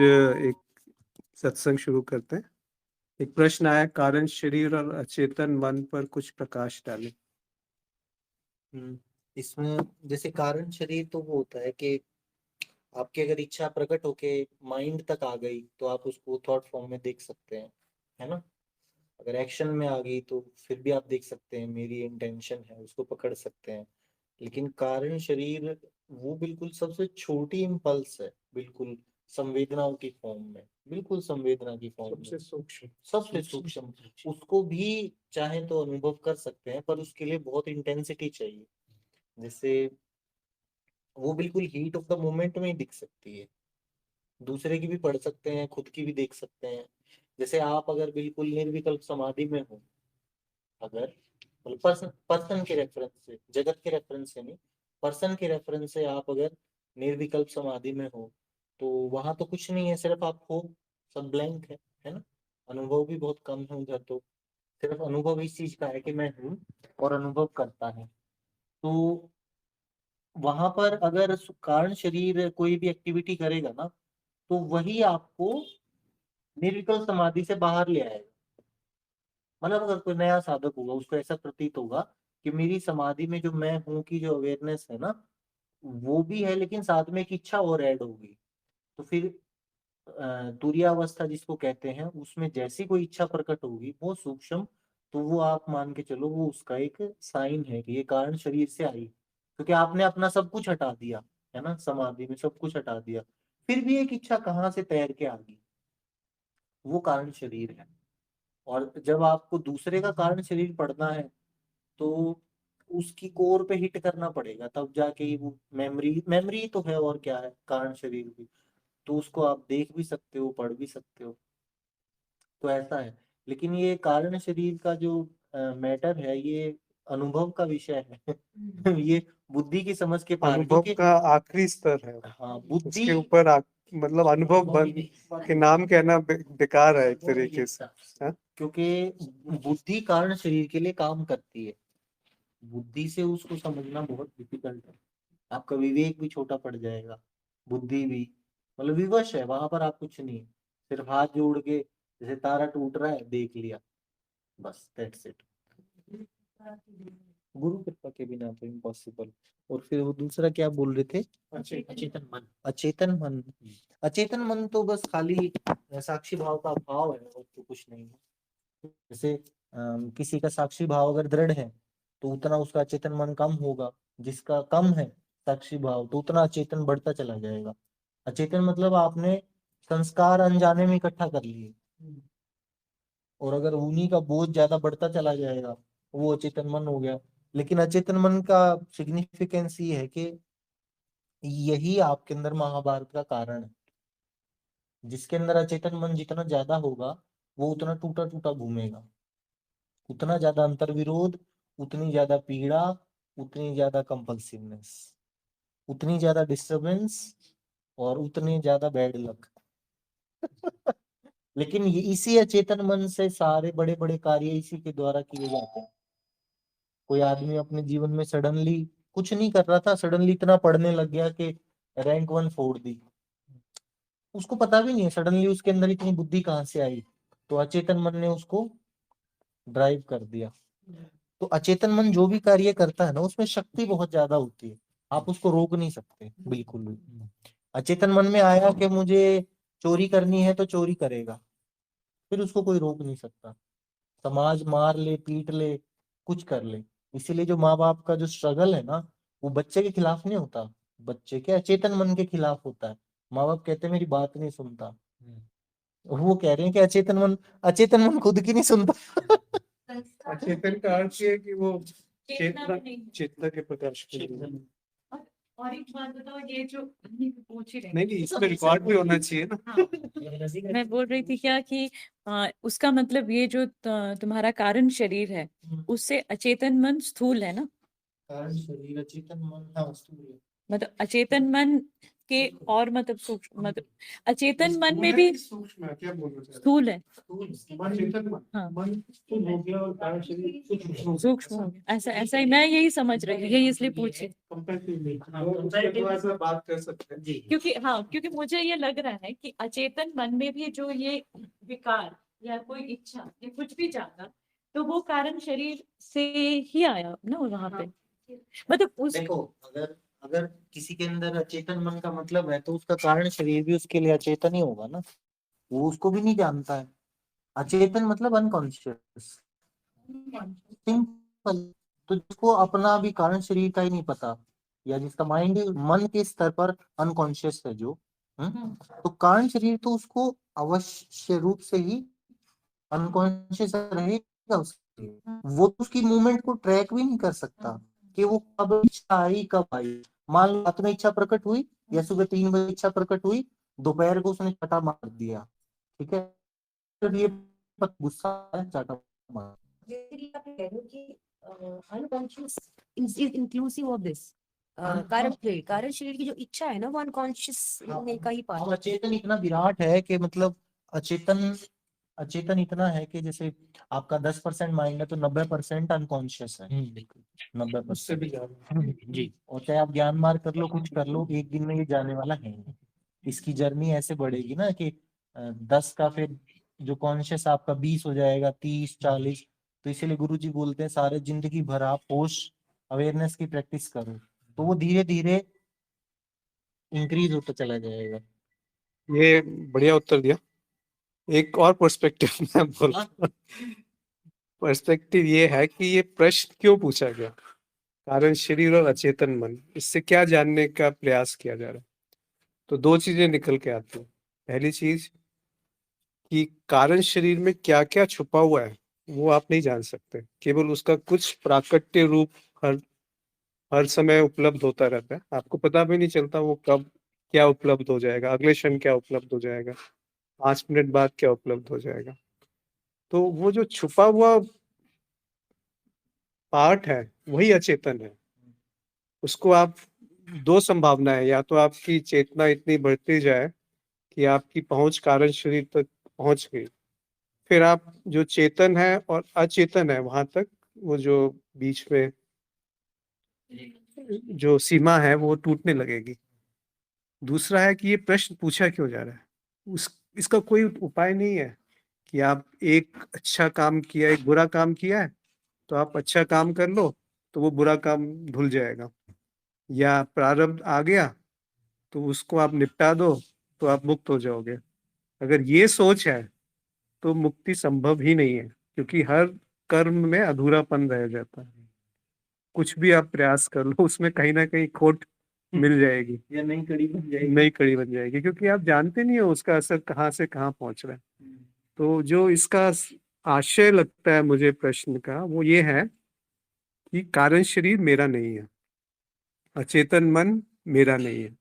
एक सत्संग शुरू करते हैं। एक प्रश्न आया, कारण शरीर और अचेतन मन पर कुछ प्रकाश डालें। इसमें जैसे कारण शरीर तो वो होता है कि आपकी अगर इच्छा प्रकट होके माइंड तक आ गई तो आप उसको थॉट फॉर्म में देख सकते हैं, है ना। अगर एक्शन में आ गई तो फिर भी आप देख सकते हैं मेरी इंटेंशन है, उसको पकड़ सकते हैं। लेकिन कारण शरीर वो बिल्कुल सबसे छोटी इम्पल्स है, बिल्कुल संवेदनाओं की फॉर्म में, बिल्कुल संवेदना की फॉर्म में, सबसे सूक्ष्म। उसको भी चाहे तो अनुभव कर सकते हैं, पर उसके लिए बहुत इंटेंसिटी चाहिए। जैसे वो बिल्कुल हीट ऑफ द मोमेंट में ही दिख सकती है, दूसरे की भी पढ़ सकते हैं, खुद की भी देख सकते हैं। जैसे आप अगर बिल्कुल निर्विकल्प समाधि में हो, अगर मतलब पर्सन के रेफरेंस से, जगत के रेफरेंस से नहीं, पर्सन के रेफरेंस से आप अगर निर्विकल्प समाधि में हो तो वहां तो कुछ नहीं है, सिर्फ आप हो, सब ब्लैंक है ना। अनुभव भी बहुत कम है उधर, तो सिर्फ अनुभव इस चीज का है कि मैं हूँ और अनुभव करता है। तो वहां पर अगर कारण शरीर कोई भी एक्टिविटी करेगा ना, तो वही आपको निर्विकल्प समाधि से बाहर ले आएगा। मतलब अगर कोई नया साधक होगा, उसको ऐसा प्रतीत होगा कि मेरी समाधि में जो मैं हूं की जो अवेयरनेस है ना, वो भी है, लेकिन साथ में एक इच्छा और ऐड होगी। तो फिर तुरीयावस्था जिसको कहते हैं, उसमें जैसी कोई इच्छा प्रकट होगी वो सूक्ष्म, तो वो आप मान के चलो वो उसका एक साइन है कि ये कारण शरीर से आई, क्योंकि आपने अपना सब कुछ हटा दिया, है ना, समाधि में सब कुछ हटा दिया, फिर भी एक इच्छा कहाँ से तैर के आ गई, वो कारण शरीर है। और जब आपको दूसरे का कारण शरीर पढ़ना है तो उसकी कोर पे हिट करना पड़ेगा, तब जाके ही वो मेमोरी मेमोरी तो है, और क्या है कारण शरीर भी, तो उसको आप देख भी सकते हो, पढ़ भी सकते हो। तो ऐसा है। लेकिन ये कारण शरीर का जो मैटर है, ये अनुभव का विषय है ये बुद्धि की समझ के पार, अनुभव क्योंकि का आखिरी स्तर है। हाँ बुद्धि उसके ऊपर मतलब अनुभव के नाम कहना बेकार है एक तरीके से, हाँ? क्योंकि बुद्धि कारण शरीर के लिए काम करती है, बुद्धि से उसको समझना बहुत डिफिकल्ट है। आपका विवेक भी छोटा पड़ जाएगा, बुद्धि भी मतलब विवश है, वहां पर आप कुछ नहीं, सिर्फ हाथ जोड़ के जैसे तारा टूट रहा है देख लिया, बस दैट्स इट। गुरु कृपा के बिना तो इम्पॉसिबल। और फिर वो दूसरा क्या बोल रहे थे, अचेतन मन। अचेतन मन, अचेतन मन तो बस खाली साक्षी भाव का भाव है, और तो कुछ नहीं है। जैसे किसी का साक्षी भाव अगर दृढ़ है तो उतना उसका अचेतन मन कम होगा, जिसका कम है साक्षी भाव तो उतना अचेतन बढ़ता चला जाएगा। अचेतन मतलब आपने संस्कार अनजाने में इकट्ठा कर लिए, और अगर उन्हीं का बोझ ज्यादा बढ़ता चला जाएगा वो अचेतन मन हो गया। लेकिन अचेतन मन का सिग्निफिकेंस ये है कि यही आपके अंदर महाभारत का कारण है। जिसके अंदर अचेतन मन जितना ज्यादा होगा वो उतना टूटा टूटा घूमेगा, उतना ज्यादा अंतर्विरोध, उतनी ज्यादा पीड़ा, उतनी ज्यादा कंपल्सिवनेस, उतनी ज्यादा डिस्टरबेंस, और उतने ज्यादा बैड लक लेकिन ये इसी अचेतन मन से सारे बड़े बड़े कार्य इसी के द्वारा किए जाते हैं। कोई आदमी अपने जीवन में सडनली कुछ नहीं कर रहा था, सडनली इतना पढ़ने लग गया कि रैंक 1 फोड़ दी, उसको पता भी नहीं है सडनली उसके अंदर इतनी बुद्धि कहाँ से आई, तो अचेतन मन ने उसको ड्राइव कर दिया। तो अचेतन मन जो भी कार्य करता है ना, उसमें शक्ति बहुत ज्यादा होती है, आप उसको रोक नहीं सकते बिल्कुल भी। अचेतन मन में आया कि मुझे चोरी करनी है तो चोरी करेगा, फिर उसको कोई रोक नहीं सकता, समाज मार ले पीट ले कुछ कर ले। इसीलिए जो माँ बाप का जो स्ट्रगल है ना, वो बच्चे के खिलाफ नहीं होता, बच्चे के अचेतन मन के खिलाफ होता है। माँ बाप कहते हैं मेरी बात नहीं सुनता, वो कह रहे हैं कि अचेतन मन खुद की नहीं सुनता अचेतन का अर्थ ये है कि वो चेतना के प्रकाश के लिए। और एक बात बताओ, ये जो पूछ ही रहे नहीं, इसमें रिकॉर्ड भी होना चाहिए ना। हाँ। मैं बोल रही थी क्या कि उसका मतलब ये जो तुम्हारा कारण शरीर है उससे अचेतन मन स्थूल है ना। कारण शरीर अचेतन मन, हाँ स्थूल है। मतलब अचेतन मन के और मतलब सूक्ष्म मतलब अचेतन मन में भी सूक्ष्म है, क्या बोलना चाह रहे स्थूल है। हैं? चेतन मन, हाँ मन स्थूल हो गया और कारण शरीर सूक्ष्म सूक्ष्म हो गया। ऐसा ऐसा ही मैं यही समझ रही हूँ, यही इसलिए पूछी कंपैरेटिवली तो ऐसा बात कर सकते हैं। क्योंकि मुझे ये लग रहा है कि अचेतन मन में भी जो ये विकार या कोई इच्छा या कुछ भी जागा तो वो कारण शरीर से ही आया ना वहां पे। मतलब उस देखो, अगर अगर किसी के अंदर अचेतन मन का मतलब है तो उसका कारण शरीर भी उसके लिए अचेतन ही होगा ना, वो उसको भी नहीं जानता है। अचेतन मतलब अनकॉन्शियस, सिंपल। तो जिसको अपना भी कारण शरीर का ही नहीं पता, या जिसका माइंड मन के स्तर पर अनकॉन्शियस है जो, तो कारण शरीर तो उसको अवश्य रूप से ही अनकॉन्शियस रहेगा उसके लिए। वो तो उसकी मूवमेंट को ट्रैक भी नहीं कर सकता कि वो कब इच्छा आई कब आई। मान लो रात में इच्छा प्रकट हुई या सुबह 3 बजे इच्छा प्रकट हुई, दोपहर को उसने चाटा मार दिया, ठीक है, फिर ये गुस्सा है, चाटा मार। Basically, आप कह रहे हो कि unconscious is inclusive of this. कारण शरीर की जो इच्छा है ना वो अनकॉन्शियस का ही पार्ट अब अचेतन इतना विराट है कि मतलब अचेतन अचेतन इतना है कि जैसे आपका 10% माइंड है तो 90% अनकॉन्शियस है। बिल्कुल 90% उससे भी ज्यादा। जी। और चाहे आप ज्ञान मार्ग कर लो, कुछ कर लो, एक दिन में ये जाने वाला है नहीं। इसकी जर्नी ऐसे बढ़ेगी ना कि 10 का फिर जो कॉन्शियस आपका 20 हो जाएगा, 30, 40। तो इसीलिए गुरुजी बोलते हैं सारे जिंदगी भर आप होश अवेयरनेस की प्रैक्टिस करो, तो वो धीरे धीरे इंक्रीज होता चला जाएगा। ये बढ़िया उत्तर दिया। एक और पर्सपेक्टिव मैं बोलता, पर्सपेक्टिव ये है कि ये प्रश्न क्यों पूछा गया, कारण शरीर और अचेतन मन, इससे क्या जानने का प्रयास किया जा रहा है। तो दो चीजें निकल के आती हैं। पहली चीज कि कारण शरीर में क्या क्या छुपा हुआ है वो आप नहीं जान सकते, केवल उसका कुछ प्राकट्य रूप हर हर समय उपलब्ध होता रहता है। आपको पता भी नहीं चलता वो कब क्या उपलब्ध हो जाएगा, अगले क्षण क्या उपलब्ध हो जाएगा, 5 मिनट बाद क्या उपलब्ध हो जाएगा। तो वो जो छुपा हुआ पार्ट है वही अचेतन है। उसको आप दो संभावनाएं, या तो आपकी चेतना इतनी बढ़ती जाए कि आपकी पहुंच कारण शरीर तक पहुंच गई, फिर आप जो चेतन है और अचेतन है वहां तक वो जो बीच में जो सीमा है वो टूटने लगेगी। दूसरा है कि ये प्रश्न पूछा क्यों जा रहा है। इसका कोई उपाय नहीं है कि आप एक अच्छा काम किया, एक बुरा काम किया है तो आप अच्छा काम कर लो तो वो बुरा काम धुल जाएगा, या प्रारब्ध आ गया तो उसको आप निपटा दो तो आप मुक्त हो जाओगे। अगर ये सोच है तो मुक्ति संभव ही नहीं है, क्योंकि हर कर्म में अधूरापन रह जाता है। कुछ भी आप प्रयास कर लो उसमें कहीं ना कहीं खोट मिल जाएगी या नई कड़ी बन जाएगी। नई कड़ी बन जाएगी, क्योंकि आप जानते नहीं हो उसका असर कहाँ से कहाँ पहुंच रहा है। तो जो इसका आशय लगता है मुझे प्रश्न का वो ये है कि कारण शरीर मेरा नहीं है, अचेतन मन मेरा नहीं है।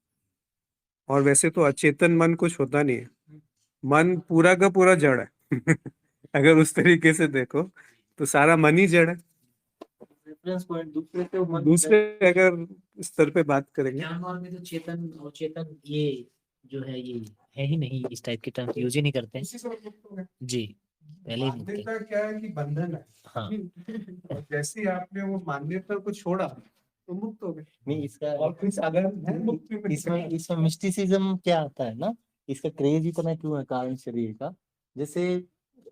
और वैसे तो अचेतन मन कुछ होता नहीं है, मन पूरा का पूरा जड़ है। अगर उस तरीके से देखो तो सारा मन ही जड़ है। रेफरेंस पॉइंट दूसरे पे मन दूसरे अगर स्तर पे बात करेंगे, ज्ञान मार्ग में तो चेतन और चेतन ये जो है ये है ही नहीं, इस टाइप के टर्म यूज ही नहीं करते हैं। इसी से मुक्त हो गए। जी पहले ही मुक्त है। मान्यता क्या है कि बंधन है, हाँ और जैसे ही आपने वो मान्यता को छोड़ा तो मुक्त हो गए। नहीं, इसका और कोई साधन है मुक्ति में? इसमें मिस्टिसिज्म क्या आता है ना, इसका क्रेज इतना क्यों है कारण शरीर का। जैसे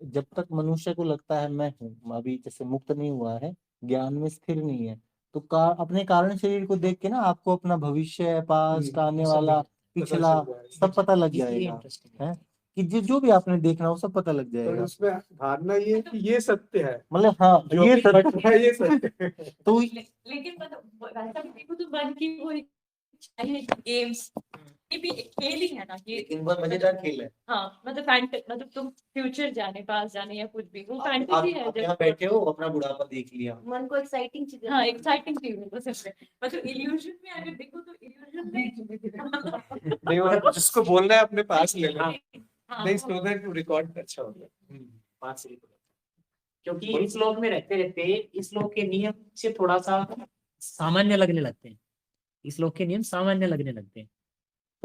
जब तक मनुष्य को लगता है मैं हूँ, अभी जैसे मुक्त नहीं हुआ है, ज्ञान में स्थिर नहीं है, तो अपने कारण शरीर को देख के ना आपको अपना भविष्य, पास्ट, आने वाला, पिछला सब पता लग इसलिए जाएगा, इंटरेस्टिंग है कि जो भी आपने देखना वो सब पता लग पर जाएगा। उसमें धारणा ये है कि ये सत्य है, मतलब हाँ, जो ये अभी सत्य घट रहा है ये सत्य है। तो लेकिन मतलब वैसा भी देखो तो मन की वो गेम्स ये भी एक खेल ही है ना कि लेकिन बहुत मजेदार खेल है। हाँ मतलब तुम फ्यूचर जाने पास जाने या कुछ भी वो आप फैंटेसी है। आप यहाँ बैठे हो, अपना बुढ़ापा देख लिया। मन को एक्साइटिंग चीज हाँ एक्साइटिंग चीज है बस इसमें। मतलब इल्यूजन में अगर देखो तो इल्यूजन में नहीं, वो जिसको बोलना है अपने पास ले लो, हाँ, नहीं सो दैट टू रिकॉर्ड अच्छा होगा। पास से क्योंकि इस लोक में रहते रहते इस लोक के नियम से थोड़ा सा सामान्य लगने लगते हैं। इस लोक के नियम सामान्य लगने लगते हैं।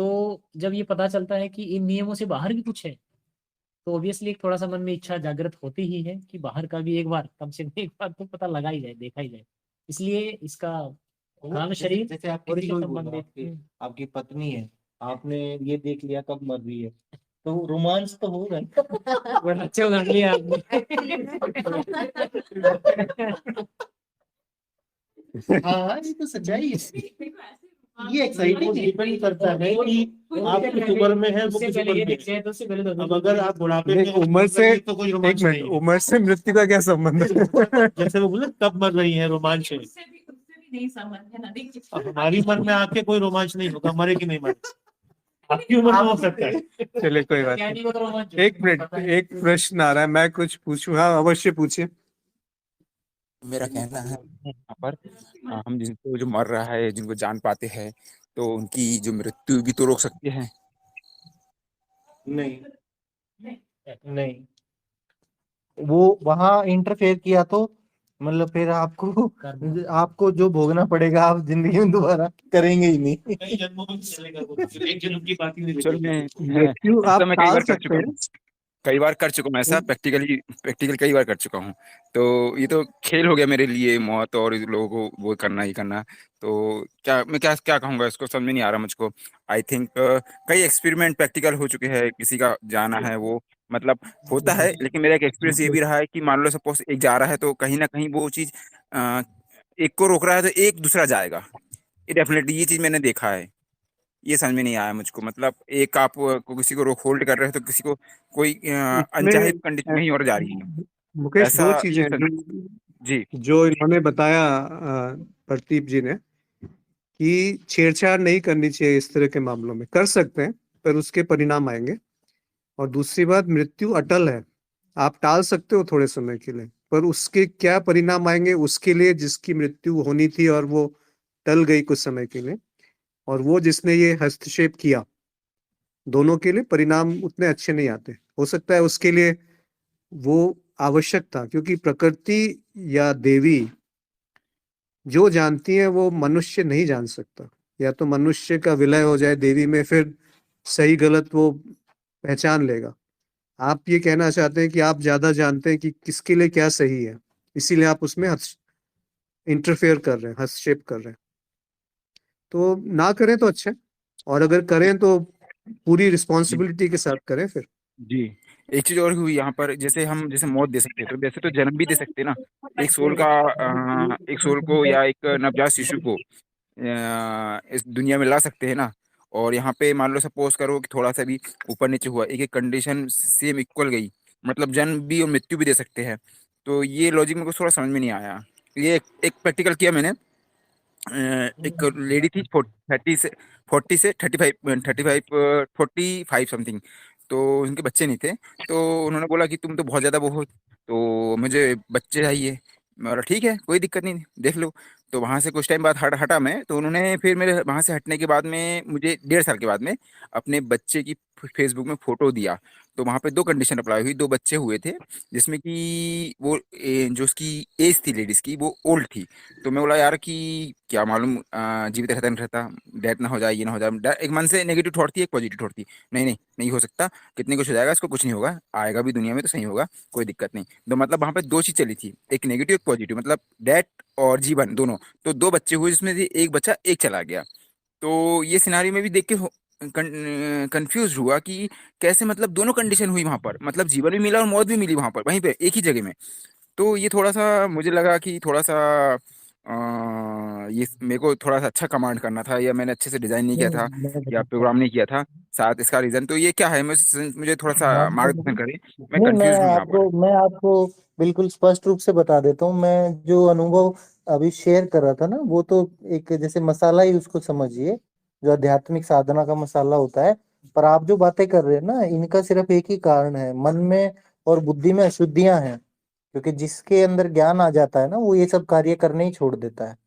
तो जब ये पता चलता है कि इन नियमों से बाहर भी कुछ है, तो ऑब्वियसली एक थोड़ा सा मन में इच्छा जागृत होती ही है कि बाहर का भी एक बार, कम से कम एक बार तो पता लगा ही जाए, देखा ही जाए। इसलिए इसका काल शरीर जैसे आप और किसी इससे को भी बोलो, संबंधित आपकी पत्नी है, आपने ये देख लिया कब मर रही है, तो रोमांच तो होगा ही। बड़ा अच्छा उदाहरण लिया हाँ, ये तो सच्चाई है। ये एक्साइटमेंट डिपेंड करता है कि आप किस उम्र में है, वो उससे किस पहले उम्र ये में देखते हैं, तो उससे पहले है। तो अब अगर आप बुढ़ापे नहीं, में उम्र से तो कोई रोमांच एक मिनट, नहीं है। उम्र से मृत्यु का क्या संबंध है? जैसे वो बोले कब मर रही है, रोमांच है। उससे भी नहीं संबंध है ना, देखिए अब हमारी उम्र में आके कोई रोमांच नहीं होगा, मरे कि नहीं मरे। आपकी उम्र में हो सकता है। चलिए कोई बात ज्ञानी को तो रोमांच नहीं। एक मिनट, एक प्रश्न आ रहा है, मैं कुछ पूछूं? हाँ अवश्य पूछिए। मेरा कहना है यहाँ पर हम जिनको जो मर रहा है, जिनको जान पाते हैं, तो उनकी जो मृत्यु भी तो रोक सकते हैं। नहीं नहीं, वो वहां इंटरफेयर किया तो मतलब फिर आपको जो भोगना पड़ेगा, आप जिंदगी में दोबारा करेंगे ही नहीं। कई जन्मों में चलेगा वो, एक जन्म की बात ही नहीं चलो बचेगी। मृत्यु ऐसा आप मैं कई टाल बार कर सकते चुका हैं। हूँ। कई बार कर चुका हूँ ऐसा, प्रैक्टिकल कई बार कर चुका हूँ। तो ये तो खेल हो गया मेरे लिए, मौत और इस लोगों को वो करना ही करना। तो क्या मैं क्या क्या कहूँगा, इसको समझ में नहीं आ रहा मुझको। आई थिंक कई एक्सपेरिमेंट प्रैक्टिकल हो चुके हैं, किसी का जाना है वो मतलब होता है। लेकिन मेरा एक एक्सपीरियंस ये भी रहा है कि मान लो सपोज एक जा रहा है, तो कहीं ना कहीं वो चीज़ एक को रोक रहा है तो एक दूसरा जाएगा। ये डेफिनेटली ये चीज़ मैंने देखा है। ये समझ में नहीं आया मुझको, मतलब एक आप को किसी को रोक होल्ड कर रहे हो, तो किसी को कोई इसमें अनचाहे कंडीशन में ही और जा रही है मुकेश ऐसा। दो ये चीजें हैं जी जो इन्होंने बताया, प्रदीप जी ने, कि छेड़छाड़ नहीं करनी चाहिए इस तरह के मामलों में। कर सकते हैं पर उसके परिणाम आएंगे। और दूसरी बात, मृत्यु अटल है, आप टाल सकते हो थोड़े समय के लिए, पर उसके क्या परिणाम आएंगे उसके लिए, जिसकी मृत्यु होनी थी और वो टल गई कुछ समय के लिए, और वो जिसने ये हस्तक्षेप किया, दोनों के लिए परिणाम उतने अच्छे नहीं आते। हो सकता है उसके लिए वो आवश्यक था, क्योंकि प्रकृति या देवी जो जानती है वो मनुष्य नहीं जान सकता। या तो मनुष्य का विलय हो जाए देवी में, फिर सही गलत वो पहचान लेगा। आप ये कहना चाहते हैं कि आप ज्यादा जानते हैं कि किसके लिए क्या सही है, इसीलिए आप उसमें इंटरफेयर कर रहे हैं, हस्तक्षेप कर रहे हैं। तो ना करें तो अच्छा है, और अगर करें तो पूरी जी रिस्पॉन्सिबिलिटी के साथ करें फिर। जी। एक चीज और हुई यहाँ पर, जैसे हम जैसे मौत दे सकते हैं, तो वैसे तो जन्म भी दे सकते हैं ना। एक सोल को या एक नवजात शिशु को इस दुनिया में ला सकते हैं ना। और यहाँ पे मान लो सपोज करो कि थोड़ा सा भी ऊपर नीचे हुआ, एक एक कंडीशन सेम इक्वल गई, मतलब जन्म भी और मृत्यु भी दे सकते हैं। तो ये लॉजिक मेरे को थोड़ा समझ में नहीं आया। ये एक प्रैक्टिकल किया मैंने। एक लेडी थी 45 समथिंग। तो उनके बच्चे नहीं थे। तो उन्होंने बोला कि तुम तो बहुत ज़्यादा वो हो, तो मुझे बच्चे चाहिए। मैं बोला ठीक है, कोई दिक्कत नहीं, देख लो। तो वहाँ से कुछ टाइम बाद हटा मैं, तो उन्होंने फिर मेरे वहाँ से हटने के बाद में मुझे 1.5 साल के बाद में अपने बच्चे की फेसबुक में फ़ोटो दिया। तो वहाँ पे 2 कंडीशन अप्लाई हुई, 2 बच्चे हुए थे, जिसमें कि वो जो उसकी एज थी लेडीज़ की, वो ओल्ड थी। तो मैं बोला यार कि क्या मालूम जीवित रहता नहीं रहता, डेथ ना हो जाए, ये ना हो जाए। एक मन से नेगेटिव थॉट थी, एक पॉजिटिव थॉट थी। नहीं नहीं, नहीं हो सकता, कितने कुछ हो जाएगा, इसको कुछ नहीं होगा, आएगा भी दुनिया में तो सही होगा, कोई दिक्कत नहीं। तो मतलब वहाँ पे 2 चीज़ चली थी, एक नेगेटिव एक पॉजिटिव, मतलब डेथ और जीवन दोनों। तो 2 बच्चे हुए, जिसमें से एक बच्चा एक चला गया। तो ये सिनारी में भी देख के कंफ्यूज हुआ कि कैसे, मतलब दोनों कंडीशन हुई वहां पर, मतलब जीवन भी मिला और मौत भी मिली वहां पर, वहीं पे एक ही जगह में। तो ये थोड़ा सा मुझे लगा कि थोड़ा सा ये मेरे को थोड़ा सा अच्छा कमांड करना था, या मैंने अच्छे से डिजाइन नहीं किया था, मैं या बताता प्रोग्राम हूँ। नहीं किया था। शायद इसका रीजन तो ये क्या है, मुझे थोड़ा सा मार्गदर्शन करें। मैं नहीं, कंफ्यूज हूँ यहाँ पर। मैं आपको बिल्कुल स्पष्ट रूप से बता देता हूँ। मैं जो अनुभव अभी शेयर कर रहा था ना, वो तो एक जैसे मसाला ही उसको समझिए, जो आध्यात्मिक साधना का मसाला होता है। पर आप जो बातें कर रहे हैं ना, इनका सिर्फ एक ही कारण है, मन में और बुद्धि में अशुद्धियां हैं। क्योंकि जिसके अंदर ज्ञान आ जाता है ना, वो ये सब कार्य करने ही छोड़ देता है।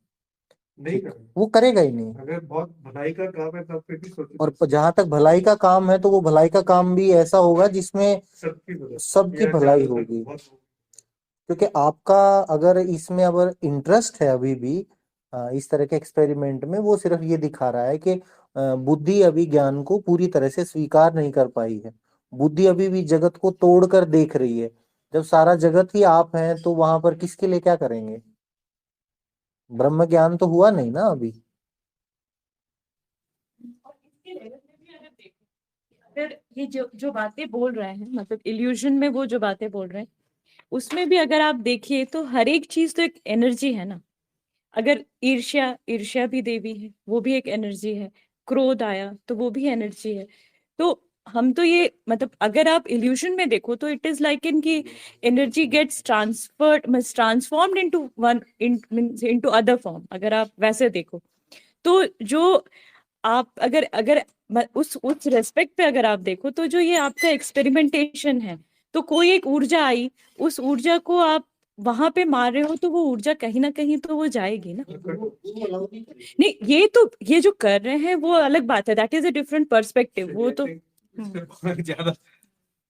नहीं ठीक, करें। वो करेगा ही नहीं। अगर बहुत भलाई का काम है तब फिर भी सोचो। और जहां तक भलाई का काम है, तो वो भलाई का काम भी ऐसा होगा जिसमें सबकी भलाई होगी। क्योंकि आपका अगर इसमें अगर इंटरेस्ट है अभी भी इस तरह के एक्सपेरिमेंट में, वो सिर्फ ये दिखा रहा है कि बुद्धि अभी ज्ञान को पूरी तरह से स्वीकार नहीं कर पाई है। बुद्धि अभी भी जगत को तोड़कर देख रही है। जब सारा जगत ही आप हैं तो वहां पर किसके लिए क्या करेंगे? ब्रह्म ज्ञान तो हुआ नहीं ना अभी। और इसके लेवल में भी अगर देखो, अगर ये जो जो बातें बोल रहे हैं, मतलब इल्यूजन में वो जो बातें बोल रहे हैं, उसमें भी अगर आप देखिए तो हर एक चीज तो एक एनर्जी है ना। अगर ईर्ष्या ईर्ष्या भी देवी है, वो भी एक एनर्जी है। क्रोध आया तो वो भी एनर्जी है। तो हम तो ये मतलब अगर आप इल्यूशन में देखो तो इट इज लाइक इन की energy gets transferred means transformed into one into other form. अगर आप वैसे देखो तो जो आप अगर अगर उस रेस्पेक्ट पे अगर आप देखो तो जो ये आपका एक्सपेरिमेंटेशन है, तो कोई एक ऊर्जा आई, उस ऊर्जा को आप वहां पे मार रहे हो तो वो ऊर्जा कहीं ना कहीं तो वो जाएगी ना। नहीं, ये जो कर रहे हैं वो अलग बात है, that is a different perspective. वो तो ज्यादा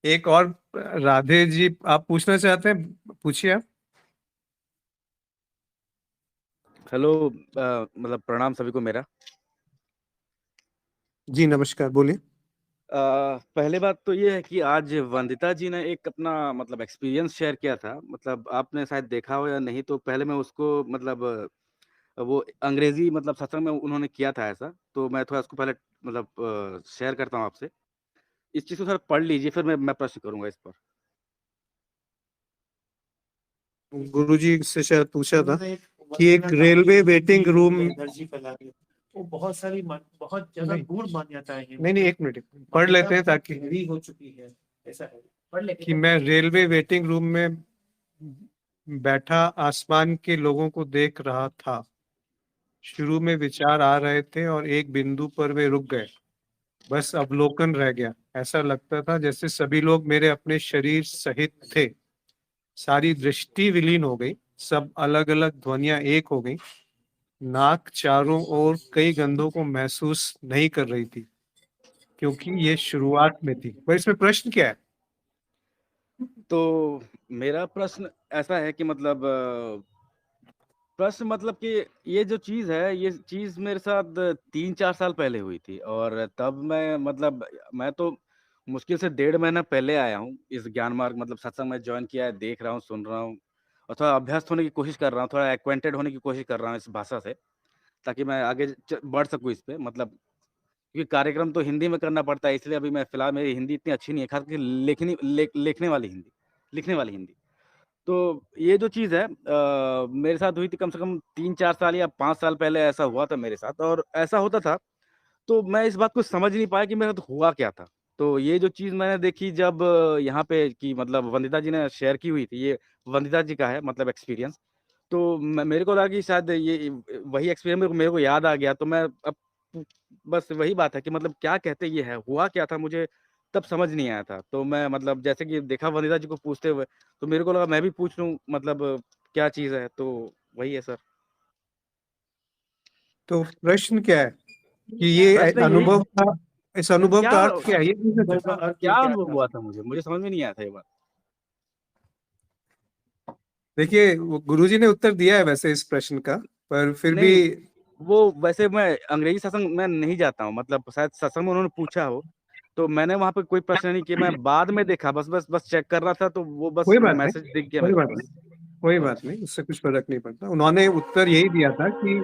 एक और राधे जी आप पूछना चाहते हैं, पूछिए आप। हेलो मतलब प्रणाम सभी को मेरा। जी नमस्कार, बोलिए। पहले बात तो ये है कि आज वंदिता जी ने एक अपना मतलब एक्सपीरियंस शेयर किया था, मतलब आपने शायद देखा हो या नहीं, तो पहले मैं उसको मतलब वो अंग्रेजी मतलब सत्संग में उन्होंने किया था ऐसा, तो मैं थोड़ा उसको पहले मतलब शेयर करता हूँ आपसे। इस चीज़ को थोड़ा पढ़ लीजिए, फिर मैं प्रश्न करूंगा इस पर। गुरुजी से शायद पूछा था कि एक रेलवे वेटिंग रूम। एनर्जी फैला रही है, वो बहुत सारी बहुत ज्यादा नहीं। गूढ़ मान्यताएं हैं। नहीं एक मिनट पढ़ लेते हैं ताकि गहरी हो चुकी है, ऐसा है। पढ़ लेते कि हैं। मैं रेलवे वेटिंग रूम में बैठा आसमान के लोगों को देख रहा था। शुरू में विचार आ रहे थे और एक बिंदु पर वे रुक गए। बस अवलोकन रह गया। ऐसा लगता था जैसे सभी लोग मेरे अपने शरीर सहित थे। सारी दृष्टि विलीन हो गई। सब अलग अलग ध्वनियां एक हो गई। नाक चारों ओर कई गंधों को महसूस नहीं कर रही थी, क्योंकि ये शुरुआत में थी। पर इसमें प्रश्न क्या है? तो मेरा प्रश्न ऐसा है कि मतलब प्रश्न मतलब कि ये जो चीज़ है, ये चीज़ मेरे साथ 3-4 साल पहले हुई थी, और तब मैं मतलब मैं तो मुश्किल से 1.5 महीना पहले आया हूँ इस ज्ञान मार्ग मतलब सत्संग में जॉइन किया है, देख रहा हूँ, सुन रहा हूँ और थोड़ा अभ्यस्त होने की कोशिश कर रहा हूँ, थोड़ा एक्वेंटेड होने की कोशिश कर रहा हूँ इस भाषा से, ताकि मैं आगे बढ़ सकूँ इस पे। मतलब क्योंकि कार्यक्रम तो हिंदी में करना पड़ता है, इसलिए अभी मैं फिलहाल मेरी हिंदी इतनी अच्छी नहीं है, खास करके लिखने वाली हिंदी, लिखने वाली हिंदी। तो ये जो चीज़ है मेरे साथ हुई थी कम से कम 3-4 साल या 5 साल पहले ऐसा हुआ था मेरे साथ, और ऐसा होता था तो मैं इस बात को समझ नहीं पाया कि मेरे साथ हुआ क्या था। तो ये जो चीज़ मैंने देखी जब यहाँ पे कि मतलब वंदिता जी ने शेयर की हुई थी, ये वंदिता जी का है मतलब एक्सपीरियंस। तो मेरे को लगा कि शायद ये वही एक्सपीरियंस मेरे को याद आ गया। तो मैं अब बस वही बात है कि मतलब क्या कहते ये है, हुआ क्या था मुझे तब समझ नहीं आया था। तो मैं मतलब जैसे कि देखा वंदिता जी को पूछते हुए, तो मेरे को लगा मैं भी पूछ लूँ मतलब क्या चीज़ है, तो वही है सर। तो प्रश्न क्या है कि ये प्रश्न यही अनुभव का, इस अनुभव क्या का अर्थ क्या है? ये पूछना चाहते हैं। क्या अनुभव हुआ था मुझे समझ में नहीं आया था ये बात। देखिए वो गुरुजी ने उत्तर दिया है वैसे इस प्रश्न का, पर फिर भी नहीं, वो वैसे मैं अंग्रेजी सत्संग में नहीं जाता हूँ, मतलब शायद सत्संग में उन्होंने पूछा हो, तो मैंने वहां पे कोई प्रश्न नहीं किया, मैं बाद में देखा, बस चेक कर रहा था, तो वो बस कोई बात नहीं, मैसेज दिख गया कोई मेरे बात को बस। नहीं, कोई बात नहीं, उससे कुछ फर्क नहीं पड़ता। उन्होंने उत्तर यही दिया था कि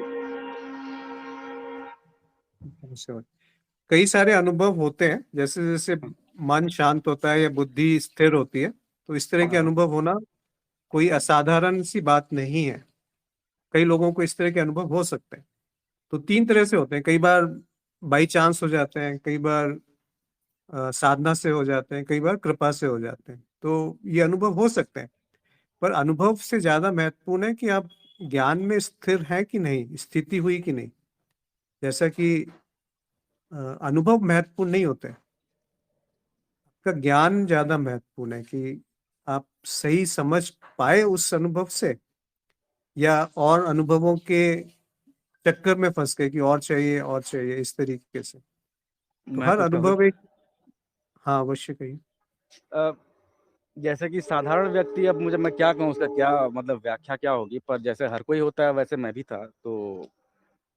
कई सारे अनुभव होते हैं, जैसे जैसे मन शांत होता है या बुद्धि स्थिर होती है, तो इस तरह के हाँ। अनुभव होना कोई असाधारण सी बात नहीं है। कई लोगों को इस तरह के अनुभव हो सकते हैं। तो 3 तरह से होते हैं। कई बार बाई चांस हो जाते हैं, कई बार साधना से हो जाते हैं, कई बार कृपा से हो जाते हैं। तो ये अनुभव हो सकते हैं, पर अनुभव से ज्यादा महत्वपूर्ण है कि आप ज्ञान में स्थिर हैं कि नहीं, स्थिति हुई कि नहीं। जैसा कि अनुभव महत्वपूर्ण नहीं होते, आपका ज्ञान ज्यादा महत्वपूर्ण है कि आप सही समझ पाए उस अनुभव से, या और अनुभवों के चक्कर में फंस गए कि और चाहिए और चाहिए, इस तरीके से। तो मैं हर कुछ कहूँ? अनुभव एक, हाँ अवश्य कहिए। अ, जैसे कि साधारण व्यक्ति, अब मुझे मैं क्या कहूँ उसका क्या मतलब व्याख्या क्या होगी, पर जैसे हर कोई होता है वैसे मैं भी था। तो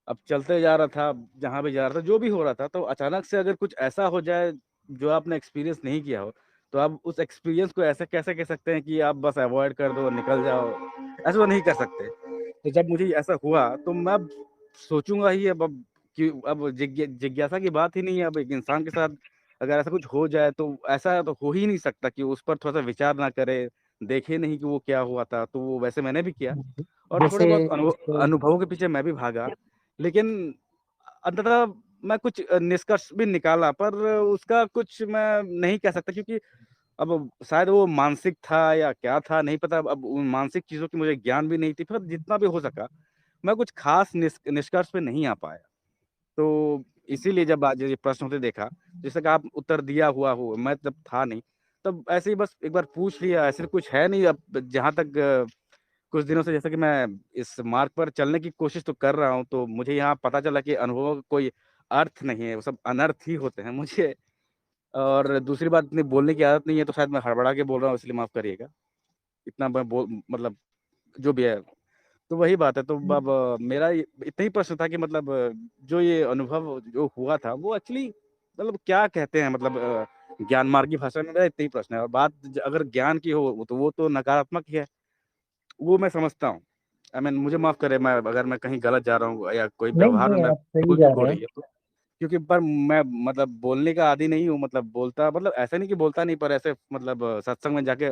अब चलते जा रहा था, जहाँ भी जा रहा था, जो भी हो रहा था, तो अचानक से अगर कुछ ऐसा हो जाए जो आपने एक्सपीरियंस नहीं किया हो, तो आप उस एक्सपीरियंस को ऐसे कैसे कह सकते हैं कि आप बस अवॉइड कर दो, निकल जाओ? ऐसा तो नहीं कर सकते। तो जब मुझे ऐसा हुआ तो मैं अब सोचूंगा ही अब कि अब जिज्ञासा की बात ही नहीं है। अब एक इंसान के साथ अगर ऐसा कुछ हो जाए तो ऐसा तो हो ही नहीं सकता कि उस पर थोड़ा सा विचार ना करे, देखे नहीं कि वो क्या हुआ था। तो वो वैसे मैंने भी किया और थोड़े जैसे बहुत जैसे अनुभवों के पीछे मैं भी भागा, लेकिन अंततः मैं कुछ निष्कर्ष भी निकाला, पर उसका कुछ मैं नहीं कह सकता, क्योंकि अब शायद वो मानसिक था या क्या था नहीं पता। अब उन मानसिक चीज़ों की मुझे ज्ञान भी नहीं थी, पर जितना भी हो सका मैं कुछ खास निष्कर्ष पे नहीं आ पाया। तो इसीलिए जब आज ये प्रश्न होते देखा, जैसे कि आप उत्तर दिया हुआ हो, मैं तब था नहीं, तब ऐसे ही बस एक बार पूछ लिया। ऐसे कुछ है नहीं। अब जहाँ तक कुछ दिनों से जैसे कि मैं इस मार्ग पर चलने की कोशिश तो कर रहा हूँ, तो मुझे यहाँ पता चला कि अनुभवों का कोई अर्थ नहीं है, वो सब अनर्थ ही होते हैं मुझे। और दूसरी बात, इतनी बोलने की आदत नहीं है, तो शायद मैं हड़बड़ा के बोल रहा हूँ, इसलिए माफ़ करिएगा। इतना मैं बोल मतलब जो भी है, तो वही बात है। तो अब मेरा इतना ही प्रश्न था कि मतलब जो ये अनुभव जो हुआ था वो एक्चुअली मतलब क्या कहते हैं, मतलब ज्ञान मार्ग की भाषा में मेरा इतना ही प्रश्न है। और बात अगर ज्ञान की हो तो वो तो नकारात्मक ही है, वो मैं समझता हूँ। आई मीन मुझे माफ करे, मैं अगर मैं कहीं गलत जा रहा हूँ या कोई नहीं व्यवहार में नहीं, मैं आप सही भूल जा चूक हो रहे हैं। रही है तो, क्योंकि पर मैं मतलब बोलने का आदी नहीं हूँ। मतलब बोलता, मतलब ऐसा नहीं कि बोलता नहीं, पर ऐसे मतलब सत्संग में जाके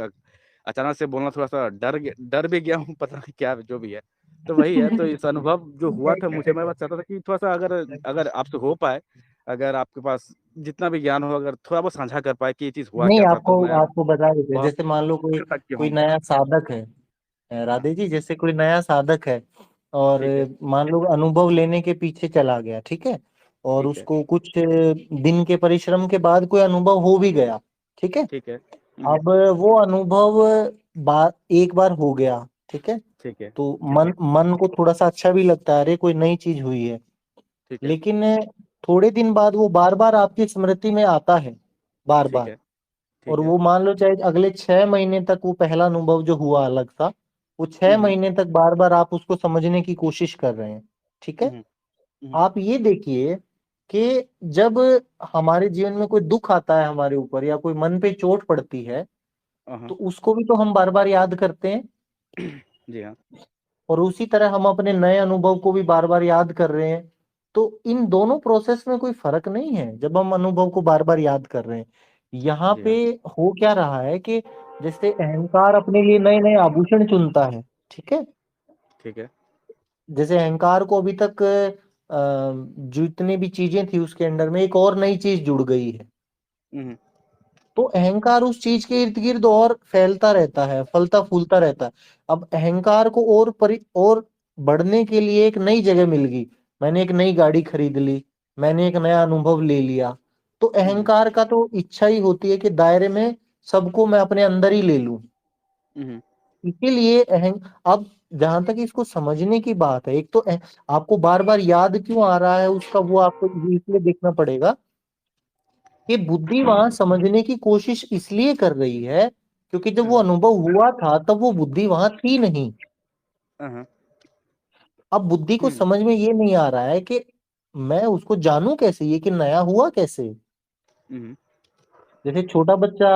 अचानक से बोलना थोड़ा सा डर भी गया हूँ, पता नहीं क्या जो भी है। तो वही है। तो इस अनुभव जो हुआ था मुझे, मैं बस चाहता था कि थोड़ा सा अगर अगर आपसे हो पाए, अगर आपके पास जितना भी ज्ञान हो, अगर थोड़ा बहुत साझा कर पाए कि ये चीज हुआ नहीं, क्या था, आपको तो मैं आपको बता देते हैं। बहुत जैसे मान लो कोई कृतज्ञ कोई हूँ। नया साधक है, राधे जी, जैसे कोई नया साधक है और ठीक है, मान लो अनुभव लेने के पीछे चला गया, ठीक है, और ठीक है, उसको कुछ दिन के परिश्रम के बाद कोई अनुभव हो भी गया, ठीक है। ठीक है, अब वो अनुभव एक बार हो गया, ठीक है, ठीक है, तो मन मन को थोड़ा सा अच्छा भी लगता है, अरे कोई नई चीज हुई है। ठीक है, लेकिन थोड़े दिन बाद वो बार बार आपकी स्मृति में आता है, बार ठीक बार। है, और ठीक है। वो मान लो चाहे अगले 6 महीने तक वो पहला अनुभव जो हुआ अलग सा, वो 6 महीने तक बार बार आप उसको समझने की कोशिश कर रहे हैं, ठीक है। हम्म, आप ये देखिए कि जब हमारे जीवन में कोई दुख आता है हमारे ऊपर, या कोई मन पे चोट पड़ती है, तो उसको भी तो हम बार बार याद करते हैं। जी हाँ, और उसी तरह हम अपने नए अनुभव को भी बार बार याद कर रहे हैं। तो इन दोनों प्रोसेस में कोई फर्क नहीं है जब हम अनुभव को बार बार याद कर रहे हैं। यहाँ जी पे हाँ, हो क्या रहा है कि जैसे अहंकार अपने लिए नए नए आभूषण चुनता है, ठीक है। ठीक है, जैसे अहंकार को अभी तक जितनी भी चीजें थी उसके अंदर में एक और नई चीज जुड़ गई है, हम्म, तो अहंकार उस चीज के इर्द गिर्द और फैलता रहता है, फलता फूलता रहता है। अब अहंकार को और बढ़ने के लिए एक नई जगह मिल गई, मैंने एक नई गाड़ी खरीद ली, मैंने एक नया अनुभव ले लिया, तो अहंकार का तो इच्छा ही होती है कि दायरे में सबको मैं अपने अंदर ही ले लूं। इसीलिए अब जहां तक इसको समझने की बात है, एक तो आपको बार बार याद क्यों आ रहा है उसका, वो आपको इसलिए देखना पड़ेगा कि बुद्धि वहां समझने की कोशिश इसलिए कर रही है क्योंकि जब वो अनुभव हुआ था तब वो बुद्धि वहां थी नहीं। अब बुद्धि को समझ में ये नहीं आ रहा है कि मैं उसको जानूं कैसे, ये कि नया हुआ कैसे। जैसे छोटा बच्चा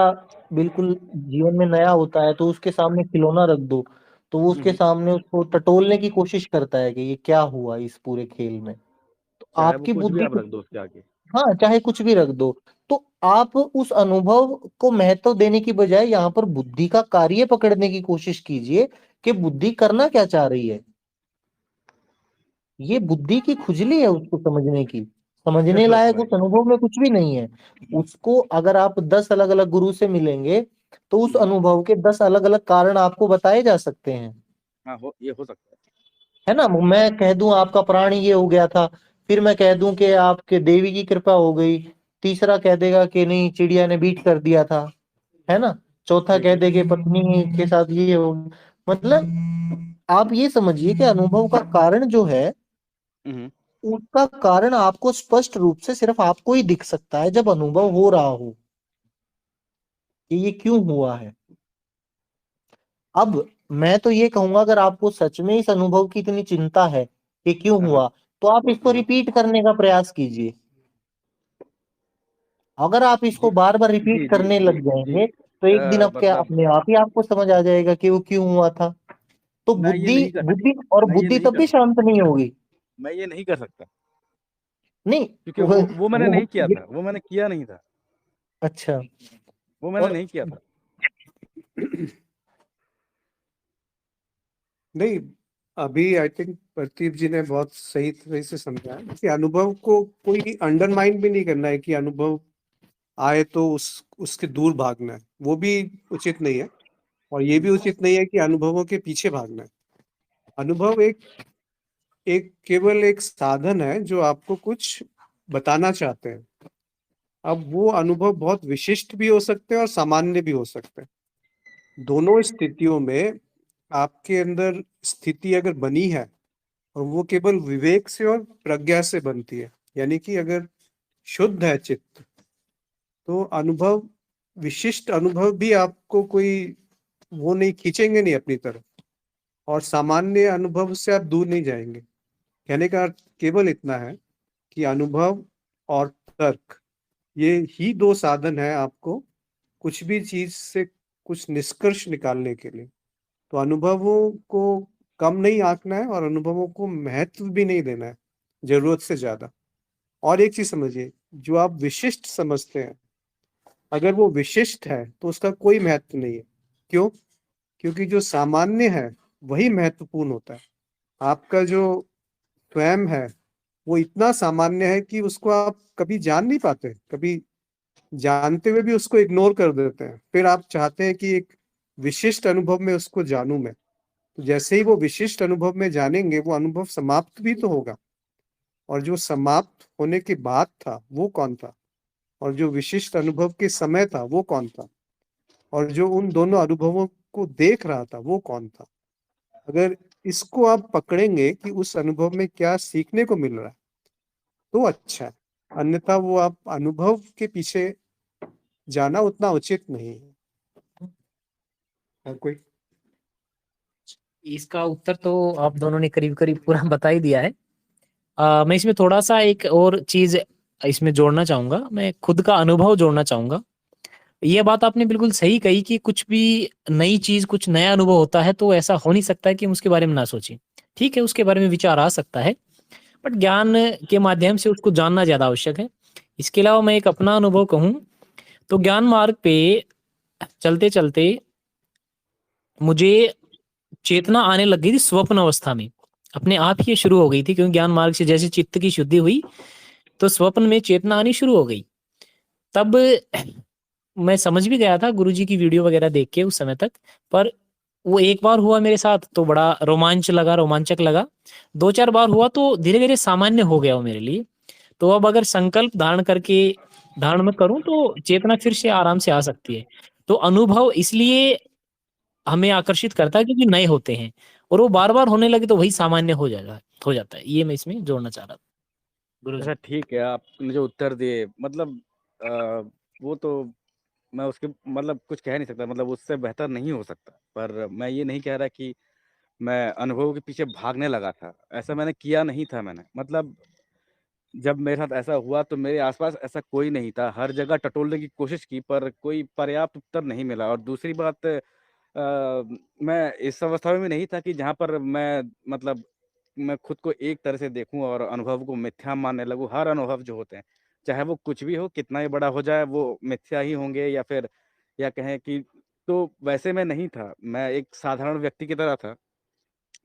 बिल्कुल जीवन में नया होता है, तो उसके सामने खिलौना रख दो, तो वो उसके सामने उसको टटोलने की कोशिश करता है कि ये क्या हुआ इस पूरे खेल में। तो चाहे वो आपकी कुछ भी बुद्धि आप रख दो उसके आगे। हाँ, चाहे कुछ भी रख दो, तो आप उस अनुभव को महत्व देने की बजाय यहाँ पर बुद्धि का कार्य पकड़ने की कोशिश कीजिए कि बुद्धि करना क्या चाह रही है। ये बुद्धि की खुजली है उसको समझने की, समझने लायक उस वही। अनुभव में कुछ भी नहीं है। उसको अगर आप 10 अलग अलग गुरु से मिलेंगे तो उस अनुभव के 10 अलग अलग कारण आपको बताए जा सकते हैं, हाँ, ये हो सकता है ना। मैं कह दूं आपका प्राणी ये हो गया था, फिर मैं कह दूं कि आपके देवी की कृपा हो गई, तीसरा कह देगा कि नहीं चिड़िया ने बीट कर दिया था, है ना। चौथा ठीक कह है। देगा पत्नी के साथ ये हो। मतलब आप ये समझिए कि अनुभव का कारण जो है, हम्म, उसका कारण आपको स्पष्ट रूप से सिर्फ आपको ही दिख सकता है जब अनुभव हो रहा हो कि ये क्यों हुआ है। अब मैं तो ये कहूंगा, अगर आपको सच में इस अनुभव की इतनी चिंता है कि क्यों हुआ, तो आप इसको रिपीट करने का प्रयास कीजिए। अगर आप इसको जी बार बार जी रिपीट जी करने जी लग जी जाएंगे तो एक दिन आपके मतलब अपने आप ही आपको समझ आ जाएगा कि वो क्यों हुआ था। तो मैं ये बुद्धि नहीं कर बुद्धि और मैं ये बुद्धि नहीं तब कर भी शांत नहीं होगी। मैं ये नहीं कर सकता नहीं क्योंकि वो, वो मैंने नहीं किया ये था, वो मैंने किया नहीं था, अच्छा। वो मैंने और नहीं किया था। नहीं, अभी आई थिंक प्रदीप जी ने बहुत सही तरह से समझाया कि अनुभव को कोई अंडरमाइन भी नहीं करना है कि अनुभव आए तो उसके दूर भागना है, वो भी उचित नहीं है। और ये भी उचित नहीं है कि अनुभवों के पीछे भागना है। अनुभव एक एक केवल एक साधन है जो आपको कुछ बताना चाहते हैं। अब वो अनुभव बहुत विशिष्ट भी हो सकते हैं और सामान्य भी हो सकते हैं। दोनों स्थितियों में आपके अंदर स्थिति अगर बनी है और वो केवल विवेक से और प्रज्ञा से बनती है, यानी कि अगर शुद्ध है चित्त, तो अनुभव, विशिष्ट अनुभव भी आपको कोई वो नहीं खींचेंगे नहीं अपनी तरफ, और सामान्य अनुभव से आप दूर नहीं जाएंगे। कहने का अर्थ केवल इतना है कि अनुभव और तर्क, ये ही दो साधन है आपको कुछ भी चीज से कुछ निष्कर्ष निकालने के लिए। तो अनुभवों को कम नहीं आंकना है और अनुभवों को महत्व भी नहीं देना है जरूरत से ज्यादा। और एक चीज समझिए, जो आप विशिष्ट समझते हैं, अगर वो विशिष्ट है तो उसका कोई महत्व नहीं है। क्यों? क्योंकि जो सामान्य है वही महत्वपूर्ण होता है। आपका जो स्वयं है वो इतना सामान्य है कि उसको आप कभी जान नहीं पाते, कभी जानते हुए भी उसको इग्नोर कर देते हैं। फिर आप चाहते हैं कि एक विशिष्ट अनुभव में उसको जानूं मैं। तो जैसे ही वो विशिष्ट अनुभव में जानेंगे, वो अनुभव समाप्त भी तो होगा, और जो समाप्त होने के बाद था वो कौन था, और जो विशिष्ट अनुभव के समय था वो कौन था, और जो उन दोनों अनुभवों को देख रहा था वो कौन था। अगर इसको आप पकड़ेंगे कि उस अनुभव में क्या सीखने को मिल रहा है तो अच्छा है, अन्यथा वो आप अनुभव के पीछे जाना उतना उचित नहीं है। और कोई? इसका उत्तर तो आप दोनों ने करीब करीब पूरा बता ही दिया है। मैं इसमें थोड़ा सा एक और चीज इसमें जोड़ना चाहूंगा, मैं खुद का अनुभव जोड़ना चाहूंगा। ये बात आपने बिल्कुल सही कही कि कुछ भी नई चीज, कुछ नया अनुभव होता है तो ऐसा हो नहीं सकता है कि हम उसके बारे में ना सोचें। ठीक है, उसके बारे में विचार आ सकता है, बट ज्ञान के माध्यम से उसको जानना ज्यादा आवश्यक है। इसके अलावा मैं एक अपना अनुभव कहूँ तो ज्ञान मार्ग पे चलते चलते मुझे चेतना आने लग गई थी स्वप्न अवस्था में, अपने आप ही ये शुरू हो गई थी, क्योंकि ज्ञान मार्ग से जैसे चित्त की शुद्धि हुई तो स्वप्न में चेतना आनी शुरू हो गई। तब मैं समझ भी गया था गुरुजी की वीडियो वगैरह देख के उस समय तक, पर वो एक बार हुआ मेरे साथ तो बड़ा रोमांचक लगा। दो चार बार हुआ तो धीरे धीरे सामान्य हो गया वो मेरे लिए। तो अब अगर संकल्प धारण करके धारण में करूं तो चेतना फिर से आराम से आ सकती है। तो अनुभव इसलिए हमें आकर्षित करता है क्योंकि नए होते हैं, और वो बार बार होने लगे तो वही सामान्य हो जाता है। ये मैं इसमें जोड़ना चाह रहा था गुरु अच्छा जी। ठीक है, आपने जो उत्तर दिए मतलब वो तो मैं उसके मतलब कुछ कह नहीं सकता, मतलब उससे बेहतर नहीं हो सकता। पर मैं ये नहीं कह रहा कि मैं अनुभव के पीछे भागने लगा था, ऐसा मैंने किया नहीं था। मैंने मतलब जब मेरे साथ ऐसा हुआ तो मेरे आसपास ऐसा कोई नहीं था, हर जगह टटोलने की कोशिश की पर कोई पर्याप्त उत्तर नहीं मिला। और दूसरी बात मैं इस अवस्था में भी नहीं था कि जहाँ पर मैं मतलब मैं खुद को एक तरह से देखूं और अनुभव को मिथ्या मानने लगूं। हर अनुभव जो होते हैं, चाहे वो कुछ भी हो, कितना ही बड़ा हो जाए, वो मिथ्या ही होंगे, या फिर या कहें कि तो वैसे मैं नहीं था, मैं एक साधारण व्यक्ति की तरह था।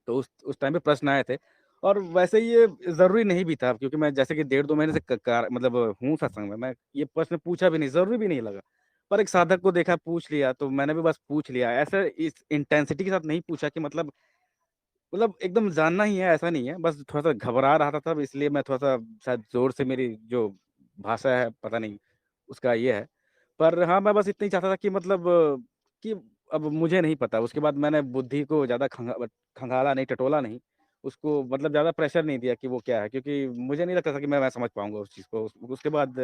तो उस टाइम पे प्रश्न आए थे, और वैसे ये ज़रूरी नहीं भी था क्योंकि मैं जैसे कि डेढ़ 2 महीने से मतलब हूँ सत्संग में, मैं ये प्रश्न पूछा भी नहीं, ज़रूरी भी नहीं लगा। पर एक साधक को देखा, पूछ लिया, तो मैंने भी बस पूछ लिया। ऐसे इस इंटेंसिटी के साथ नहीं पूछा कि मतलब एकदम जानना ही है, ऐसा नहीं है। बस थोड़ा-सा घबरा रहा था तब, इसलिए मैं थोड़ा-सा शायद ज़ोर से, मेरी जो भाषा है पता नहीं उसका ये है। पर हाँ, मैं बस इतना ही चाहता था कि मतलब कि अब मुझे नहीं पता। उसके बाद मैंने बुद्धि को ज़्यादा खंगाला नहीं, टटोला नहीं। उसको मतलब ज़्यादा प्रेशर नहीं दिया कि वो क्या है, क्योंकि मुझे नहीं लगता था कि मैं समझ पाऊँगा उस चीज़ को। उसके बाद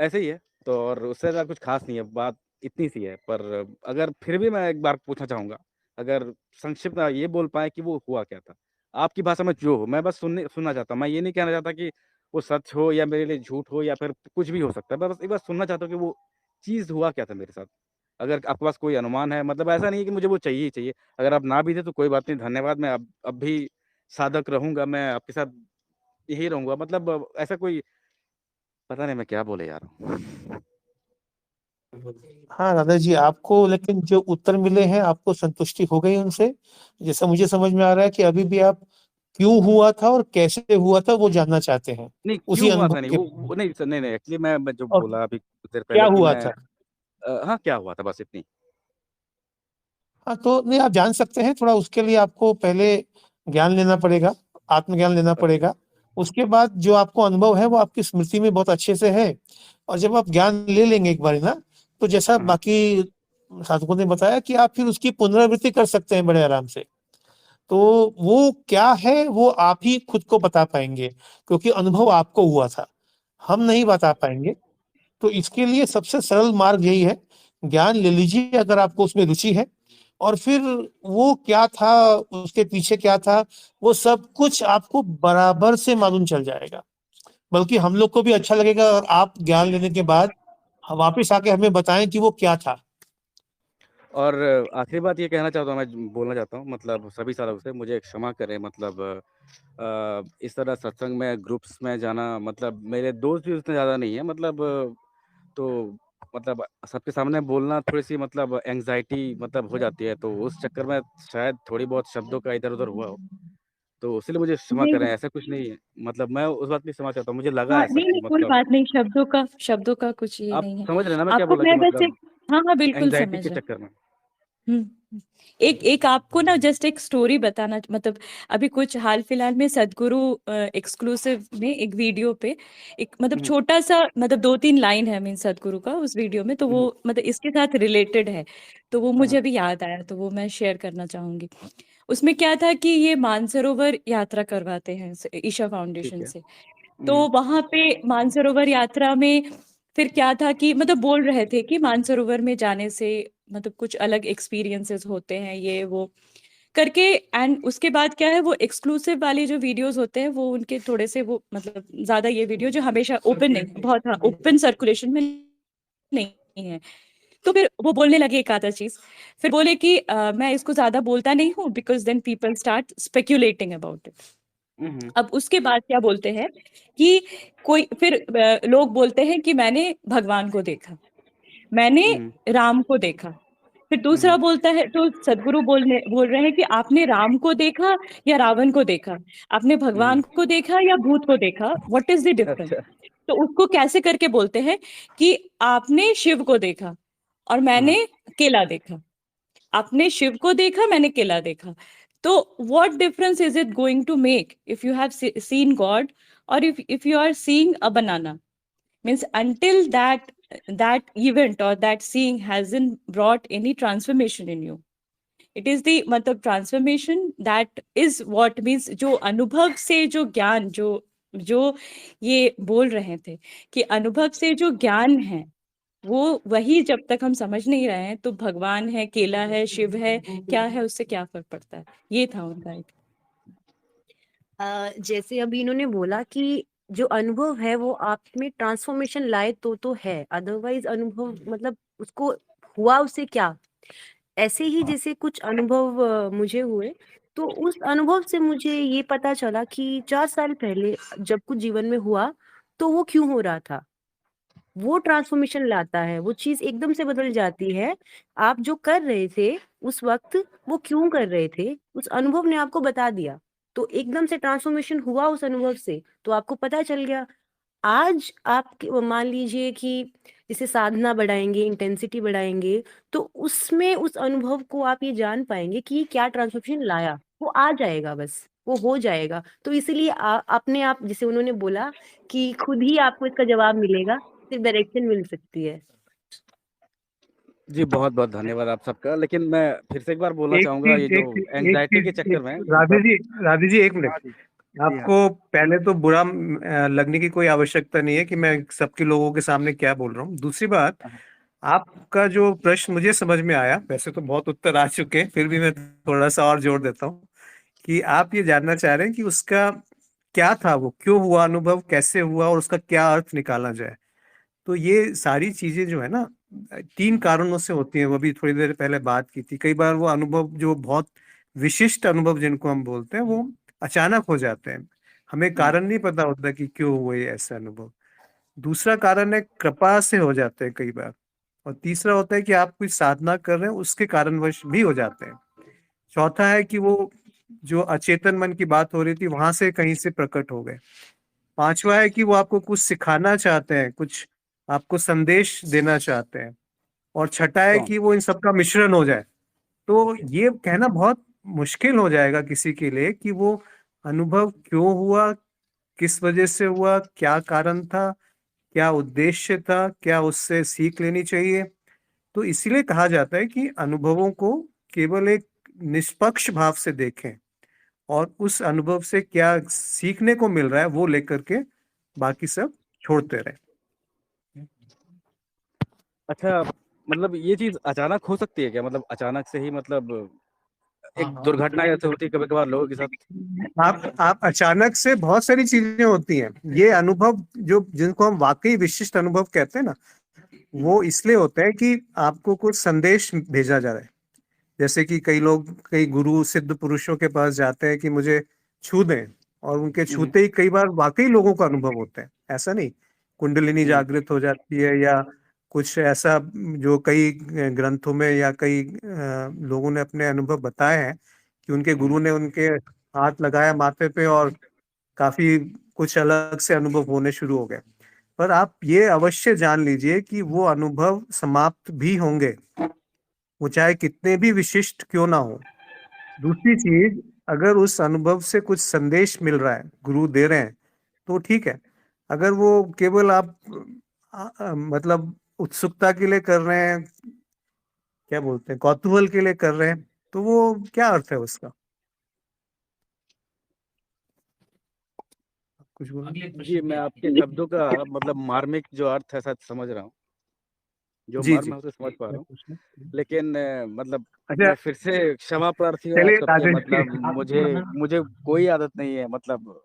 ऐसे ही है। तो और उससे ज़्यादा कुछ ख़ास नहीं है, बात इतनी सी है। पर अगर फिर भी मैं एक बार पूछना चाहूँगा, अगर संक्षिप्त में ये बोल पाएँ कि वो हुआ क्या था? आपकी भाषा में जो हो, मैं बस सुनना चाहता हूँ। मैं ये नहीं कहना चाहता कि वो सच हो या मेरे लिए झूठ हो या फिर कुछ भी हो सकता है। मैं बस एक बार सुनना चाहता हूँ कि वो चीज़ हुआ क्या था मेरे साथ? अगर आपके पास कोई अनुमान है, मतलब ऐसा नहीं है कि मुझे वो चाहिए ही चाहिए। अगर आप ना भी दें तो कोई बात नहीं, धन्यवाद। मैं अब भी साधक रहूँगा, मैं आपके साथ यही रहूँगा। मतलब ऐसा कोई पता नहीं मैं क्या बोले जा रहा हूँ। हाँ दादा जी, आपको लेकिन जो उत्तर मिले हैं आपको संतुष्टि हो गई उनसे? जैसा मुझे समझ में आ रहा है कि अभी भी आप क्यों हुआ था और कैसे हुआ था वो जानना चाहते हैं नहीं, उसी क्यों हुआ अनुभव था नहीं, के। वो नहीं सर, नहीं, एक्चुअली मैं जो और बोला अभी कुछ देर क्या पहले कि हुआ मैं था? हाँ, क्या हुआ था बस इतनी। हाँ तो नहीं, आप जान सकते हैं, थोड़ा उसके लिए आपको पहले ज्ञान लेना पड़ेगा, आत्मज्ञान लेना अच्छा। पड़ेगा। उसके बाद जो आपको अनुभव है वो आपकी स्मृति में बहुत अच्छे से है। और जब आप ज्ञान ले लेंगे एक बार ना, तो जैसा हाँ। बाकी साधकों ने बताया कि आप फिर उसकी पुनरावृत्ति कर सकते हैं बड़े आराम से। तो वो क्या है वो आप ही खुद को बता पाएंगे, क्योंकि अनुभव आपको हुआ था, हम नहीं बता पाएंगे। तो इसके लिए सबसे सरल मार्ग यही है, ज्ञान ले लीजिए अगर आपको उसमें रुचि है, और फिर वो क्या था, उसके पीछे क्या था, वो सब कुछ आपको बराबर से मालूम चल जाएगा। बल्कि हम लोग को भी अच्छा लगेगा और आप ज्ञान लेने के बाद वापिस आके हमें बताएं कि वो क्या था। और आखिरी बात ये कहना चाहता हूँ, मैं बोलना चाहता हूँ, मतलब सभी सालों से मुझे क्षमा करें, मतलब इस तरह सत्संग में ग्रुप्स में जाना, मतलब मेरे दोस्त भी उतने ज़्यादा नहीं है, मतलब तो मतलब सबके सामने बोलना थोड़ी सी मतलब एंग्जाइटी मतलब हो जाती है, तो उस चक्कर में शायद थोड़ी बहुत शब्दों का इधर उधर हुआ हो, तो इसलिए मुझे क्षमा नहीं करें। ऐसा कुछ नहीं है, मतलब मैं उस बात की क्षमा चाहता हूँ, मुझे लगा हाँ, ऐसा नहीं कि नहीं कोई मतलब बात नहीं, शब्दों का कुछ ये आप नहीं है। समझ रहे हैं ना मैं क्या आपको बोला कि मैं बस एक, मतलब हाँ हाँ बिल्कुल एंग्जाइटी समझ के रहे हैं। चक्कर में। हम्म। एक एक आपको ना जस्ट एक स्टोरी बताना, मतलब अभी कुछ हाल फिलहाल में सदगुरु एक्सक्लूसिव में एक वीडियो पे एक मतलब हम्म, छोटा सा मतलब 2-3 लाइन है मीन सदगुरु का उस वीडियो में, तो वो हम्म, मतलब इसके साथ रिलेटेड है, तो वो मुझे हाँ, अभी याद आया, तो वो मैं शेयर करना चाहूंगी। उसमें क्या था कि ये मानसरोवर यात्रा करवाते हैं ईशा ठीक फाउंडेशन है। से। तो वहां पे मानसरोवर यात्रा में फिर क्या था कि मतलब बोल रहे थे कि मानसरोवर में जाने से मतलब कुछ अलग एक्सपीरियंसेस होते हैं ये वो करके। एंड उसके बाद क्या है, वो एक्सक्लूसिव वाले जो वीडियोस होते हैं वो उनके थोड़े से वो मतलब ज्यादा ये वीडियो जो हमेशा ओपन नहीं, बहुत हाँ ओपन सर्कुलेशन में नहीं है। तो फिर वो बोलने लगे एक आधा चीज, फिर बोले कि मैं इसको ज्यादा बोलता नहीं हूँ because then people start speculating about it. Hmm, अब उसके बाद क्या बोलते हैं कि कोई फिर लोग बोलते हैं कि मैंने भगवान को देखा, मैंने हम्म, राम को देखा। फिर दूसरा हम्म, बोलता है, तो सदगुरु बोल रहे हैं कि आपने राम को देखा या रावण को देखा, आपने हम्म, भगवान को देखा या भूत को देखा, व्हाट इज द डिफरेंस? अच्छा, तो उसको कैसे करके बोलते हैं कि आपने शिव को देखा और हाँ, मैंने केला देखा, आपने शिव को देखा मैंने केला देखा। तो what difference is it going to make if you have seen God और if you are seeing a banana? Means until that event or that seeing hasn't brought any transformation in you, it is the मतलब transformation that is what means जो अनुभव से जो ज्ञान जो जो ये बोल रहे थे कि अनुभव से जो ज्ञान है वो वही जब तक हम समझ नहीं रहे हैं, तो भगवान है, केला है, शिव है, क्या है, उससे क्या फर्क पड़ता है। ये था उनका एक। जैसे अभी इन्होंने बोला कि जो अनुभव है वो आप में ट्रांसफॉर्मेशन लाए तो है, अदरवाइज अनुभव मतलब उसको हुआ उससे क्या। ऐसे ही जैसे कुछ अनुभव मुझे हुए, तो उस अनुभव से मुझे ये पता चला कि 4 साल पहले जब कुछ जीवन में हुआ तो वो क्यों हो रहा था। वो ट्रांसफॉर्मेशन लाता है, वो चीज एकदम से बदल जाती है। आप जो कर रहे थे उस वक्त, वो क्यों कर रहे थे, उस अनुभव ने आपको बता दिया। तो एकदम से ट्रांसफॉर्मेशन हुआ उस अनुभव से, तो आपको पता चल गया। आज आप मान लीजिए कि जैसे साधना बढ़ाएंगे, इंटेंसिटी बढ़ाएंगे, तो उसमें उस अनुभव को आप ये जान पाएंगे कि ये क्या ट्रांसफॉर्मेशन लाया। वो आ जाएगा, बस वो हो जाएगा। तो इसीलिए अपने आप, जैसे उन्होंने बोला कि खुद ही आपको इसका जवाब मिलेगा, फिर डायरेक्शन मिल सकती है। जी बहुत बहुत धन्यवाद आप सबका। लेकिन मैं फिर से एक बार बोलना एक चाहूंगा, ये चीज जो एक चीज एक एंग्जाइटी के चीज चक्कर में मतलब राधे जी एक मिनट। जी हाँ, आपको पहले तो बुरा लगने की कोई आवश्यकता नहीं है कि मैं सबके लोगों के सामने क्या बोल रहा हूँ। दूसरी बात, हाँ, आपका जो प्रश्न मुझे समझ में आया, वैसे तो बहुत उत्तर आ चुके हैं, फिर भी मैं थोड़ा सा और जोड़ देता हूँ कि आप ये जानना चाह रहे हैं कि उसका क्या था, वो क्यों हुआ अनुभव, कैसे हुआ और उसका क्या अर्थ निकाला जाए। तो ये सारी चीजें जो है ना 3 कारणों से होती हैं, वो भी थोड़ी देर पहले बात की थी। कई बार वो अनुभव जो बहुत विशिष्ट अनुभव जिनको हम बोलते हैं वो अचानक हो जाते हैं, हमें कारण नहीं पता होता कि क्यों हुए ऐसे अनुभव। दूसरा कारण है कृपा से हो जाते हैं कई बार, और तीसरा होता है कि आप कुछ साधना कर रहे हैं उसके कारणवश भी हो जाते हैं। चौथा है कि वो जो अचेतन मन की बात हो रही थी वहां से कहीं से प्रकट हो गए। पांचवा है कि वो आपको कुछ सिखाना चाहते हैं, कुछ आपको संदेश देना चाहते हैं। और छठा है कि वो इन सबका मिश्रण हो जाए। तो ये कहना बहुत मुश्किल हो जाएगा किसी के लिए कि वो अनुभव क्यों हुआ, किस वजह से हुआ, क्या कारण था, क्या उद्देश्य था, क्या उससे सीख लेनी चाहिए। तो इसीलिए कहा जाता है कि अनुभवों को केवल एक निष्पक्ष भाव से देखें और उस अनुभव से क्या सीखने को मिल रहा है वो लेकर के बाकी सब छोड़ते रहे। अच्छा, मतलब ये चीज अचानक हो सकती है क्या? मतलब अचानक से ही, मतलब एक दुर्घटना जैसे होती है कभी कभार लोगों के साथ। आप अचानक से बहुत सारी चीजें होती हैं। ये अनुभव जो जिनको हम वाकई विशिष्ट अनुभव कहते हैं ना, वो इसलिए होते हैं कि आपको कुछ संदेश भेजा जा रहा है। जैसे कि कई लोग कई गुरु सिद्ध पुरुषों के पास जाते हैं कि मुझे छू दें, और उनके छूते ही कई बार वाकई लोगों का अनुभव होता है। ऐसा नहीं, कुंडलिनी जागृत हो जाती है या कुछ ऐसा जो कई ग्रंथों में या कई लोगों ने अपने अनुभव बताए हैं कि उनके गुरु ने उनके हाथ लगाया माथे पे और काफी कुछ अलग से अनुभव होने शुरू हो गए। पर आप ये अवश्य जान लीजिए कि वो अनुभव समाप्त भी होंगे, वो चाहे कितने भी विशिष्ट क्यों ना हो। दूसरी चीज, अगर उस अनुभव से कुछ संदेश मिल रहा है, गुरु दे रहे हैं, तो ठीक है। अगर वो केवल आप मतलब उत्सुकता के लिए कर रहे हैं, क्या बोलते हैं, कौतूहल के लिए कर रहे हैं, तो वो क्या अर्थ है उसका? कुछ बोलो। जी, मैं आपके शब्दों का मतलब मार्मिक जो अर्थ है शायद समझ रहा हूँ, जो जी मर्म जी, है उसे समझ पा रहा हूँ। लेकिन मतलब अच्छा मैं फिर से क्षमा प्रार्थी हूँ आप चलिए सबसे। राजेश जी, मतलब मुझे कोई आदत नहीं है, मतलब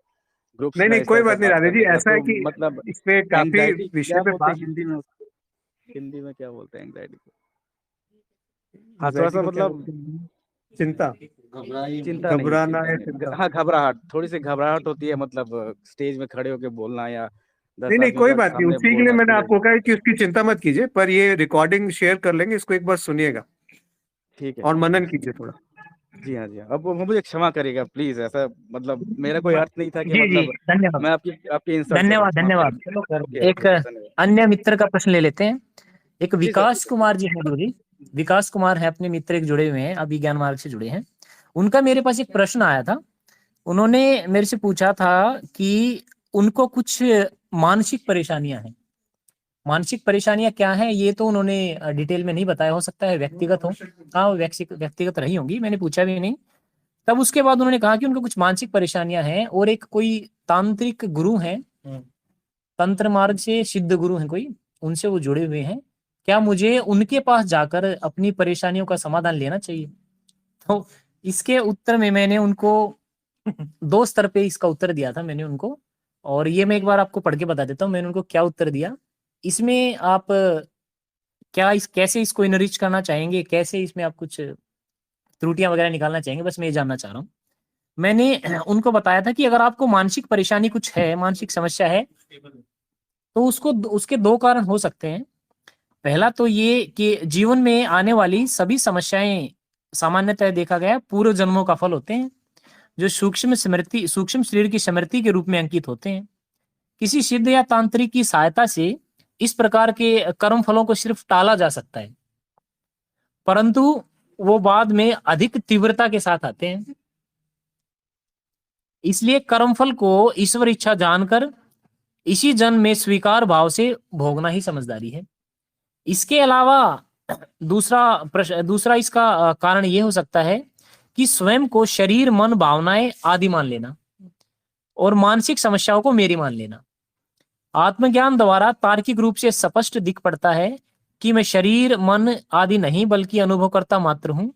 ग्रुप्स नहीं में नहीं इस कोई तरह से बात नहीं बात राजेश जी, करने का। ऐसा है तो कि मतलब इसमें काफी एंग्जाइटी विषय क्या पे बोलते बात। हैं हिंदी में? हिंदी में क्या बोलते हैं एंग्जाइटी को? हाँ, थोड़ा एंजाइटी सा को क्या मतलब बोलते हैं? चिंता, चिंता नहीं, घबराना चिंता या नहीं। चिंता। हाँ, घबराहट, थोड़ी सी घबराहट होती है, मतलब स्टेज में खड़े होके बोलना या 10 नहीं नहीं आदमियों कोई का बात नहीं, सामने उसी के लिए बोलना मैंने तो आपको कहा कि उसकी चिंता मत कीजिए, पर ये रिकॉर्डिंग शेयर कर लेंगे, इसको एक बार सुनिएगा ठीक है। और मनन कीजिए थोड़ा। जी हाँ, जी हाँ। अब मुझे क्षमा करिएगा प्लीज। ऐसा मतलब मेरा कोई अर्थ नहीं था कि जी जी, मतलब धन्यवाद मैं आपकी इंसल्ट करूं। धन्यवाद माफ धन्यवाद। करिए। चलो ओके एक ओके, धन्यवाद। अन्य मित्र का प्रश्न ले लेते हैं। एक जी सर, विकास कुमार जी हैं दूरी, विकास कुमार है अपने मित्र, एक जुड़े हुए हैं, अभी ज्ञान मार्ग से जुड़े हैं। उनका मेरे पास एक प्रश्न आया था। उन्होंने मेरे से पूछा था कि उनको कुछ मानसिक परेशानियां हैं। मानसिक परेशानियां क्या हैं ये तो उन्होंने डिटेल में नहीं बताया, हो सकता है व्यक्तिगत हो। हाँ, वो व्यक्तिगत रही होंगी, मैंने पूछा भी नहीं। तब उसके बाद उन्होंने कहा कि उनको कुछ मानसिक परेशानियां हैं और एक कोई तांत्रिक गुरु हैं, तंत्र मार्ग से सिद्ध गुरु हैं कोई, उनसे वो जुड़े हुए हैं। क्या मुझे उनके पास जाकर अपनी परेशानियों का समाधान लेना चाहिए? तो इसके उत्तर में मैंने उनको 2 स्तर पे इसका उत्तर दिया था मैंने उनको, और ये मैं एक बार आपको पढ़ के बता देता हूँ मैंने उनको क्या उत्तर दिया। इसमें आप क्या कैसे इसको इनरिच करना चाहेंगे, कैसे इसमें आप कुछ त्रुटियां वगैरह निकालना चाहेंगे, बस मैं ये जानना चाह रहा हूँ। मैंने उनको बताया था कि अगर आपको मानसिक परेशानी कुछ है, मानसिक समस्या है, तो उसको उसके 2 कारण हो सकते हैं। पहला तो ये कि जीवन में आने वाली सभी समस्याएं सामान्यतः देखा गया पूर्व जन्मों का फल होते हैं, जो सूक्ष्म शरीर की स्मृति के रूप में अंकित होते हैं। किसी सिद्ध या तांत्रिक की सहायता से इस प्रकार के कर्म फलों को सिर्फ टाला जा सकता है, परंतु वो बाद में अधिक तीव्रता के साथ आते हैं। इसलिए कर्मफल को ईश्वर इच्छा जानकर इसी जन्म में स्वीकार भाव से भोगना ही समझदारी है। इसके अलावा दूसरा इसका कारण यह हो सकता है कि स्वयं को शरीर, मन, भावनाएं आदि मान लेना और मानसिक समस्याओं को मेरी मान लेना। आत्मज्ञान द्वारा तार्किक रूप से स्पष्ट दिख पड़ता है कि मैं शरीर, मन आदि नहीं बल्कि अनुभवकर्ता मात्र हूं।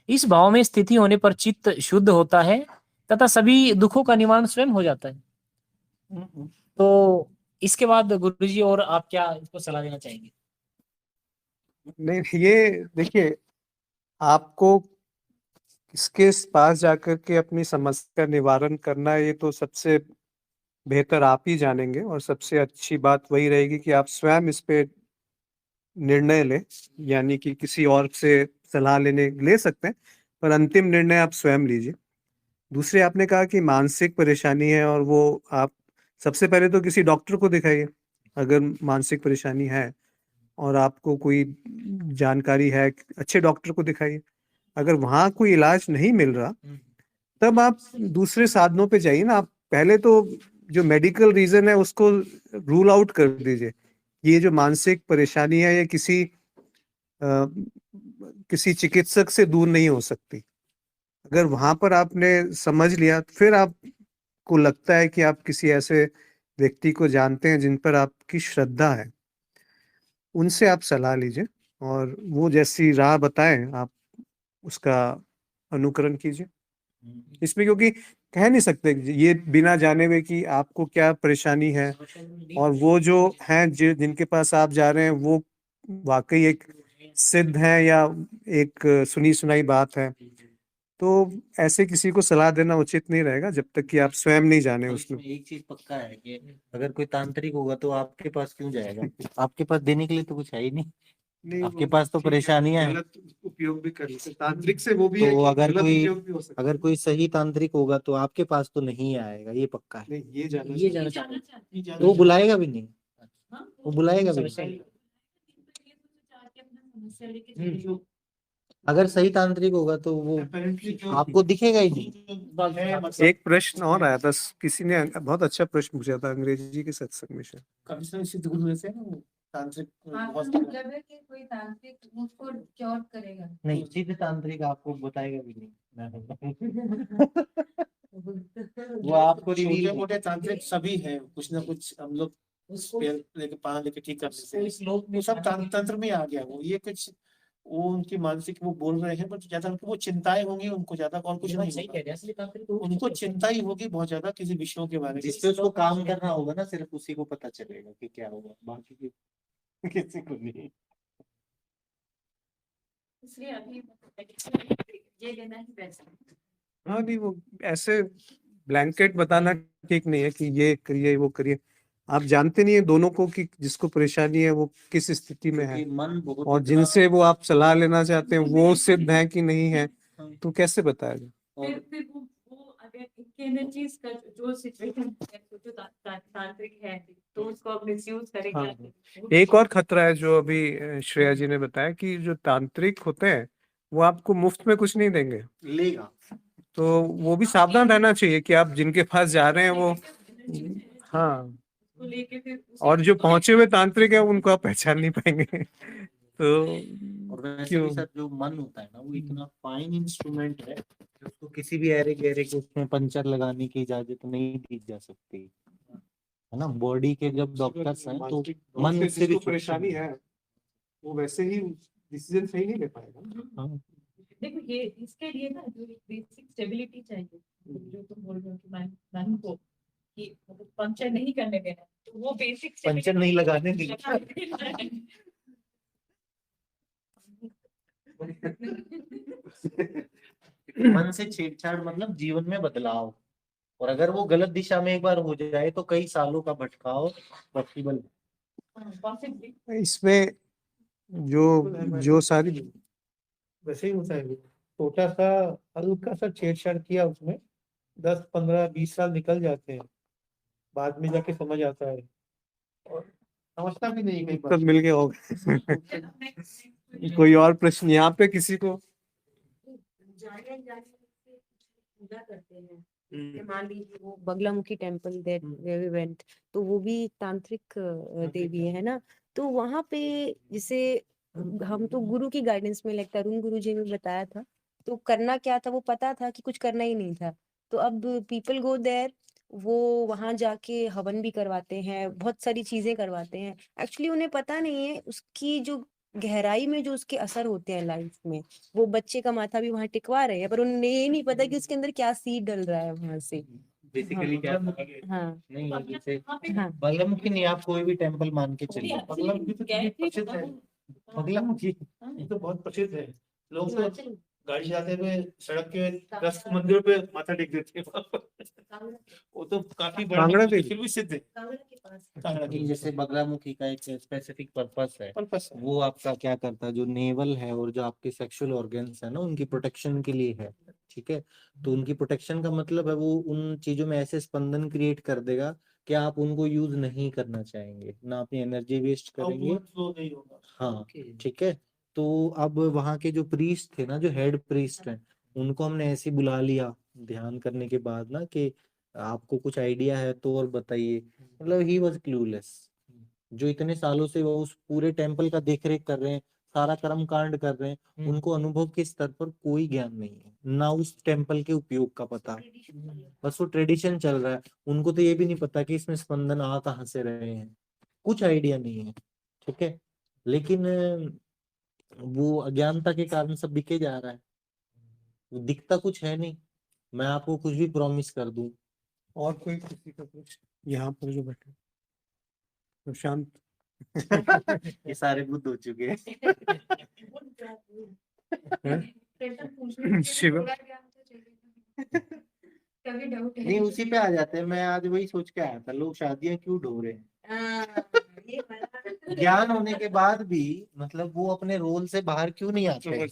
इस भाव में स्थिति होने पर चित्त शुद्ध होता है। तथा सभी दुखों का निवारण स्वयं हो जाता है। तो इसके बाद गुरुजी और आप क्या इसको सलाह देना चाहेंगे? नहीं, ये देखिए, आपको किसके पास जाकर के अपनी समस्या का निवारण करना, ये तो सबसे बेहतर आप ही जानेंगे, और सबसे अच्छी बात वही रहेगी कि आप स्वयं इस पे निर्णय लें, यानी कि किसी और से सलाह ले सकते हैं, पर अंतिम निर्णय आप स्वयं लीजिए। दूसरे, आपने कहा कि मानसिक परेशानी है, और वो आप सबसे पहले तो किसी डॉक्टर को दिखाइए अगर मानसिक परेशानी है, और आपको कोई जानकारी है, अच्छे डॉक्टर को दिखाइए। अगर वहाँ कोई इलाज नहीं मिल रहा, तब आप दूसरे साधनों पे जाइए ना। आप पहले तो जो मेडिकल रीजन है उसको रूल आउट कर दीजिए। ये जो मानसिक परेशानी है, ये किसी चिकित्सक से दूर नहीं हो सकती। अगर वहां पर आपने समझ लिया, फिर आपको लगता है कि आप किसी ऐसे व्यक्ति को जानते हैं जिन पर आपकी श्रद्धा है, उनसे आप सलाह लीजिए, और वो जैसी राह बताएं आप उसका अनुकरण कीजिए। इसमें क्योंकि कह नहीं सकते ये बिना जाने हुए कि आपको क्या परेशानी है, और वो जो हैं जिनके पास आप जा रहे हैं वो वाकई एक सिद्ध है या एक सुनी सुनाई बात है, तो ऐसे किसी को सलाह देना उचित नहीं रहेगा जब तक कि आप स्वयं नहीं जाने तो उसमें। इसमें एक चीज पक्का है कि अगर कोई तांत्रिक होगा तो आपके पास क्यों जाएगा? आपके पास देने के लिए तो कुछ है ही नहीं। नहीं, आपके वो पास तो ठीक है, परेशानियां हैं। गलत उपयोग भी कर सकते तांत्रिक से, वो भी है तो कि अगर गलत कोई उपयोग भी हो सकता है। अगर कोई सही तांत्रिक होगा तो आपके पास तो नहीं आएगा, ये पक्का है। नहीं, ये जाना ये चाहिए। जाना चाहते हैं। तो वो बुलाएगा भी नहीं, हाँ, वो बुलाएगा भी समस्या नहीं। नहीं। अगर सही तांत्रिक होगा तो वो आपको दिखेगा ही नहीं। एक प्रश्न और आया था, किसी ने बहुत अच्छा प्रश्न पूछा था अंग्रेजी के सत्संग में से। तांत्रिक मतलब है कि कोई तांत्रिक उसको क्योर करेगा। नहीं, सिद्ध तांत्रिक आपको बताएगा भी नहीं। वो आपको रिवील मोटे तांत्रिक सभी हैं, कुछ ना कुछ हम लोग पैर लेके पाँव लेके ठीक कर लेते हैं। वो सब तंत्र में आ गया। वो ये कुछ वो उनकी मानसिक वो बोल रहे हैं, बट ज्यादा उनको वो चिंताएं होंगी, उनको ज्यादा और कुछ नहीं सही होगा। कह रहे हैं, असली तांत्रिक तो उनको चिंता ही होगी बहुत ज्यादा किसी विषयों के बारे में। जिसपे उसको काम करना होगा ना, सिर्फ उसी को पता चलेगा कि क्या होगा, बाकी किसी को नहीं। इसलिए अभी ये लेना ही बेस्ट है। हाँ, नहीं, वो ऐसे ब्लैंकेट बताना ठीक नहीं है कि ये करिए वो करिए। आप जानते नहीं है दोनों को कि जिसको परेशानी है वो किस स्थिति में है, क्योंकि मन बहुत और जिनसे वो आप सलाह लेना चाहते हैं वो सिद्ध है कि नहीं है, तो कैसे बताएगा। फिर वो अगर इनकी एनर्जीज का जो सिचुएशन है, जो तांत्रिक है तो उसको अब मिसयूज करेगा। हाँ। एक और खतरा है जो अभी श्रेया जी ने बताया कि जो तांत्रिक होते हैं वो आपको मुफ्त में कुछ नहीं देंगे, लेगा। तो वो भी सावधान रहना चाहिए कि आप जिनके पास जा रहे हैं वो, हाँ, उसको लेके फिर और जो पहुंचे हुए तांत्रिक है उनको आप पहचान नहीं पाएंगे। तो और वैसे क्यों? भी सर जो मन होता है ना, वो इतना फाइन इंस्ट्रूमेंट है कि उसको किसी भी एरे गहरे के उसमें पंचर लगाने की इजाजत नहीं दी जा सकती, है ना। बॉडी के जब डॉक्टर्स हैं तो मन उससे भी परेशानी है, वो वैसे ही डिसीजन सही नहीं ले पाएगा। हाँ। देखो ये इसके लिए ना जो बेसिक स्टेबिलिटी चाहिए, जो तुम बोल रहे हो कि मन को कि मतलब पंक्चर नहीं करने देना, तो वो बेसिक पंचर नहीं लगाने देना। मन से छेड़छाड़ मतलब जीवन में बदलाव, और अगर वो गलत दिशा में एक बार हो जाए तो कई सालों का भटकाव पॉसिबल है। इसमें जो सारी वैसे ही होता है। छोटा सा हल्का सा छेड़छाड़ किया उसमें 10-15-20 साल निकल जाते हैं, बाद में जाके समझ आता है, और समझता भी नहीं कई उत्तर बार। मिल गया होगा। कोई और प्रश्न यहाँ पे किसी को? पूजा करते हैं, जैसे मान लीजिए वो Baglamukhi temple that where we went, तो वो भी तांत्रिक देवी है ना। तो वहां पे जैसे हम तो गुरु की गाइडेंस में, लाइक तरुण गुरु जी ने बताया था, तो करना क्या था वो पता था कि कुछ करना ही नहीं था। तो अब पीपल गो देयर, वो वहां जाके हवन भी करवाते हैं, बहुत सारी चीजें करवाते हैं। एक्चुअली उन्हें पता नहीं है उसकी जो गहराई में जो उसके असर होते हैं लाइफ में, वो बच्चे का माथा भी वहां टिकवा रहे हैं, पर उन्हें ये नहीं पता कि उसके अंदर क्या सीड डल रहा है वहां से। बेसिकली क्या हाँ नहीं है, जैसे हाँ बगलामुखी नहीं, आप कोई भी टेम्पल मान के चलिए, बगलामुखी तो गए थे प्रसिद्ध है, बगलामुखी ये तो बहुत प्रसिद्ध है। लोग तो गाड़ी चलाते हुए सड़क के रास्ते मंदिर पे माथा टेक देते हैं। वो तो काफी बड़ा कांगड़ा मंदिर देवी। फिर भी सिद्ध है। कांगड़ा नहीं, देवी जैसे बगलामुखी का एक स्पेसिफिक पर्पस है, पर्पस है। वो आपका क्या करता है, जो नेवल है और जो आपके सेक्सुअल ऑर्गन्स है ना, उनकी प्रोटेक्शन के लिए है। ठीक है, तो उनकी प्रोटेक्शन का मतलब है वो उन चीजों में ऐसे स्पंदन क्रिएट कर देगा कि आप उनको यूज नहीं करना चाहेंगे, ना अपनी एनर्जी वेस्ट और करेंगे। blood flow नहीं होगा। हाँ, ठीक है। तो अब वहाँ के जो प्रीस्ट थे ना, जो हेड प्रीस्ट हैं, उनको हमने ऐसे ही बुला लिया ध्यान करने के बाद ना, कि आपको कुछ आइडिया है तो और बताइए। मतलब ही वॉज क्लूलेस। जो इतने सालों से वो उस पूरे टेम्पल का देख रेख कर रहे हैं, सारा कर्म कांड कर रहे हैं, उनको अनुभव के स्तर पर कोई ज्ञान नहीं है, ना उस टेम्पल के उपयोग का पता। बस वो ट्रेडिशन चल रहा है, उनको तो ये भी नहीं पता कि इसमें स्पंदन आ कहाँ से रहे हैं, कुछ आइडिया नहीं है। ठीक है, लेकिन वो अज्ञानता के कारण सब बिके जा रहा है, वो दिखता कुछ है नहीं। मैं आपको कुछ भी प्रॉमिस कर दूं, और कोई किसी का कुछ यहाँ पर जो बैठे प्रशांत ये सारे बुद्ध हो चुके हैं। शिव कभी डाउट नहीं, उसी पे आ जाते हैं। मैं आज वही सोच के आया था, लोग शादियां क्यों ढो रहे हैं, ज्ञान होने के बाद भी, मतलब वो अपने रोल से बाहर क्यों नहीं आते हैं?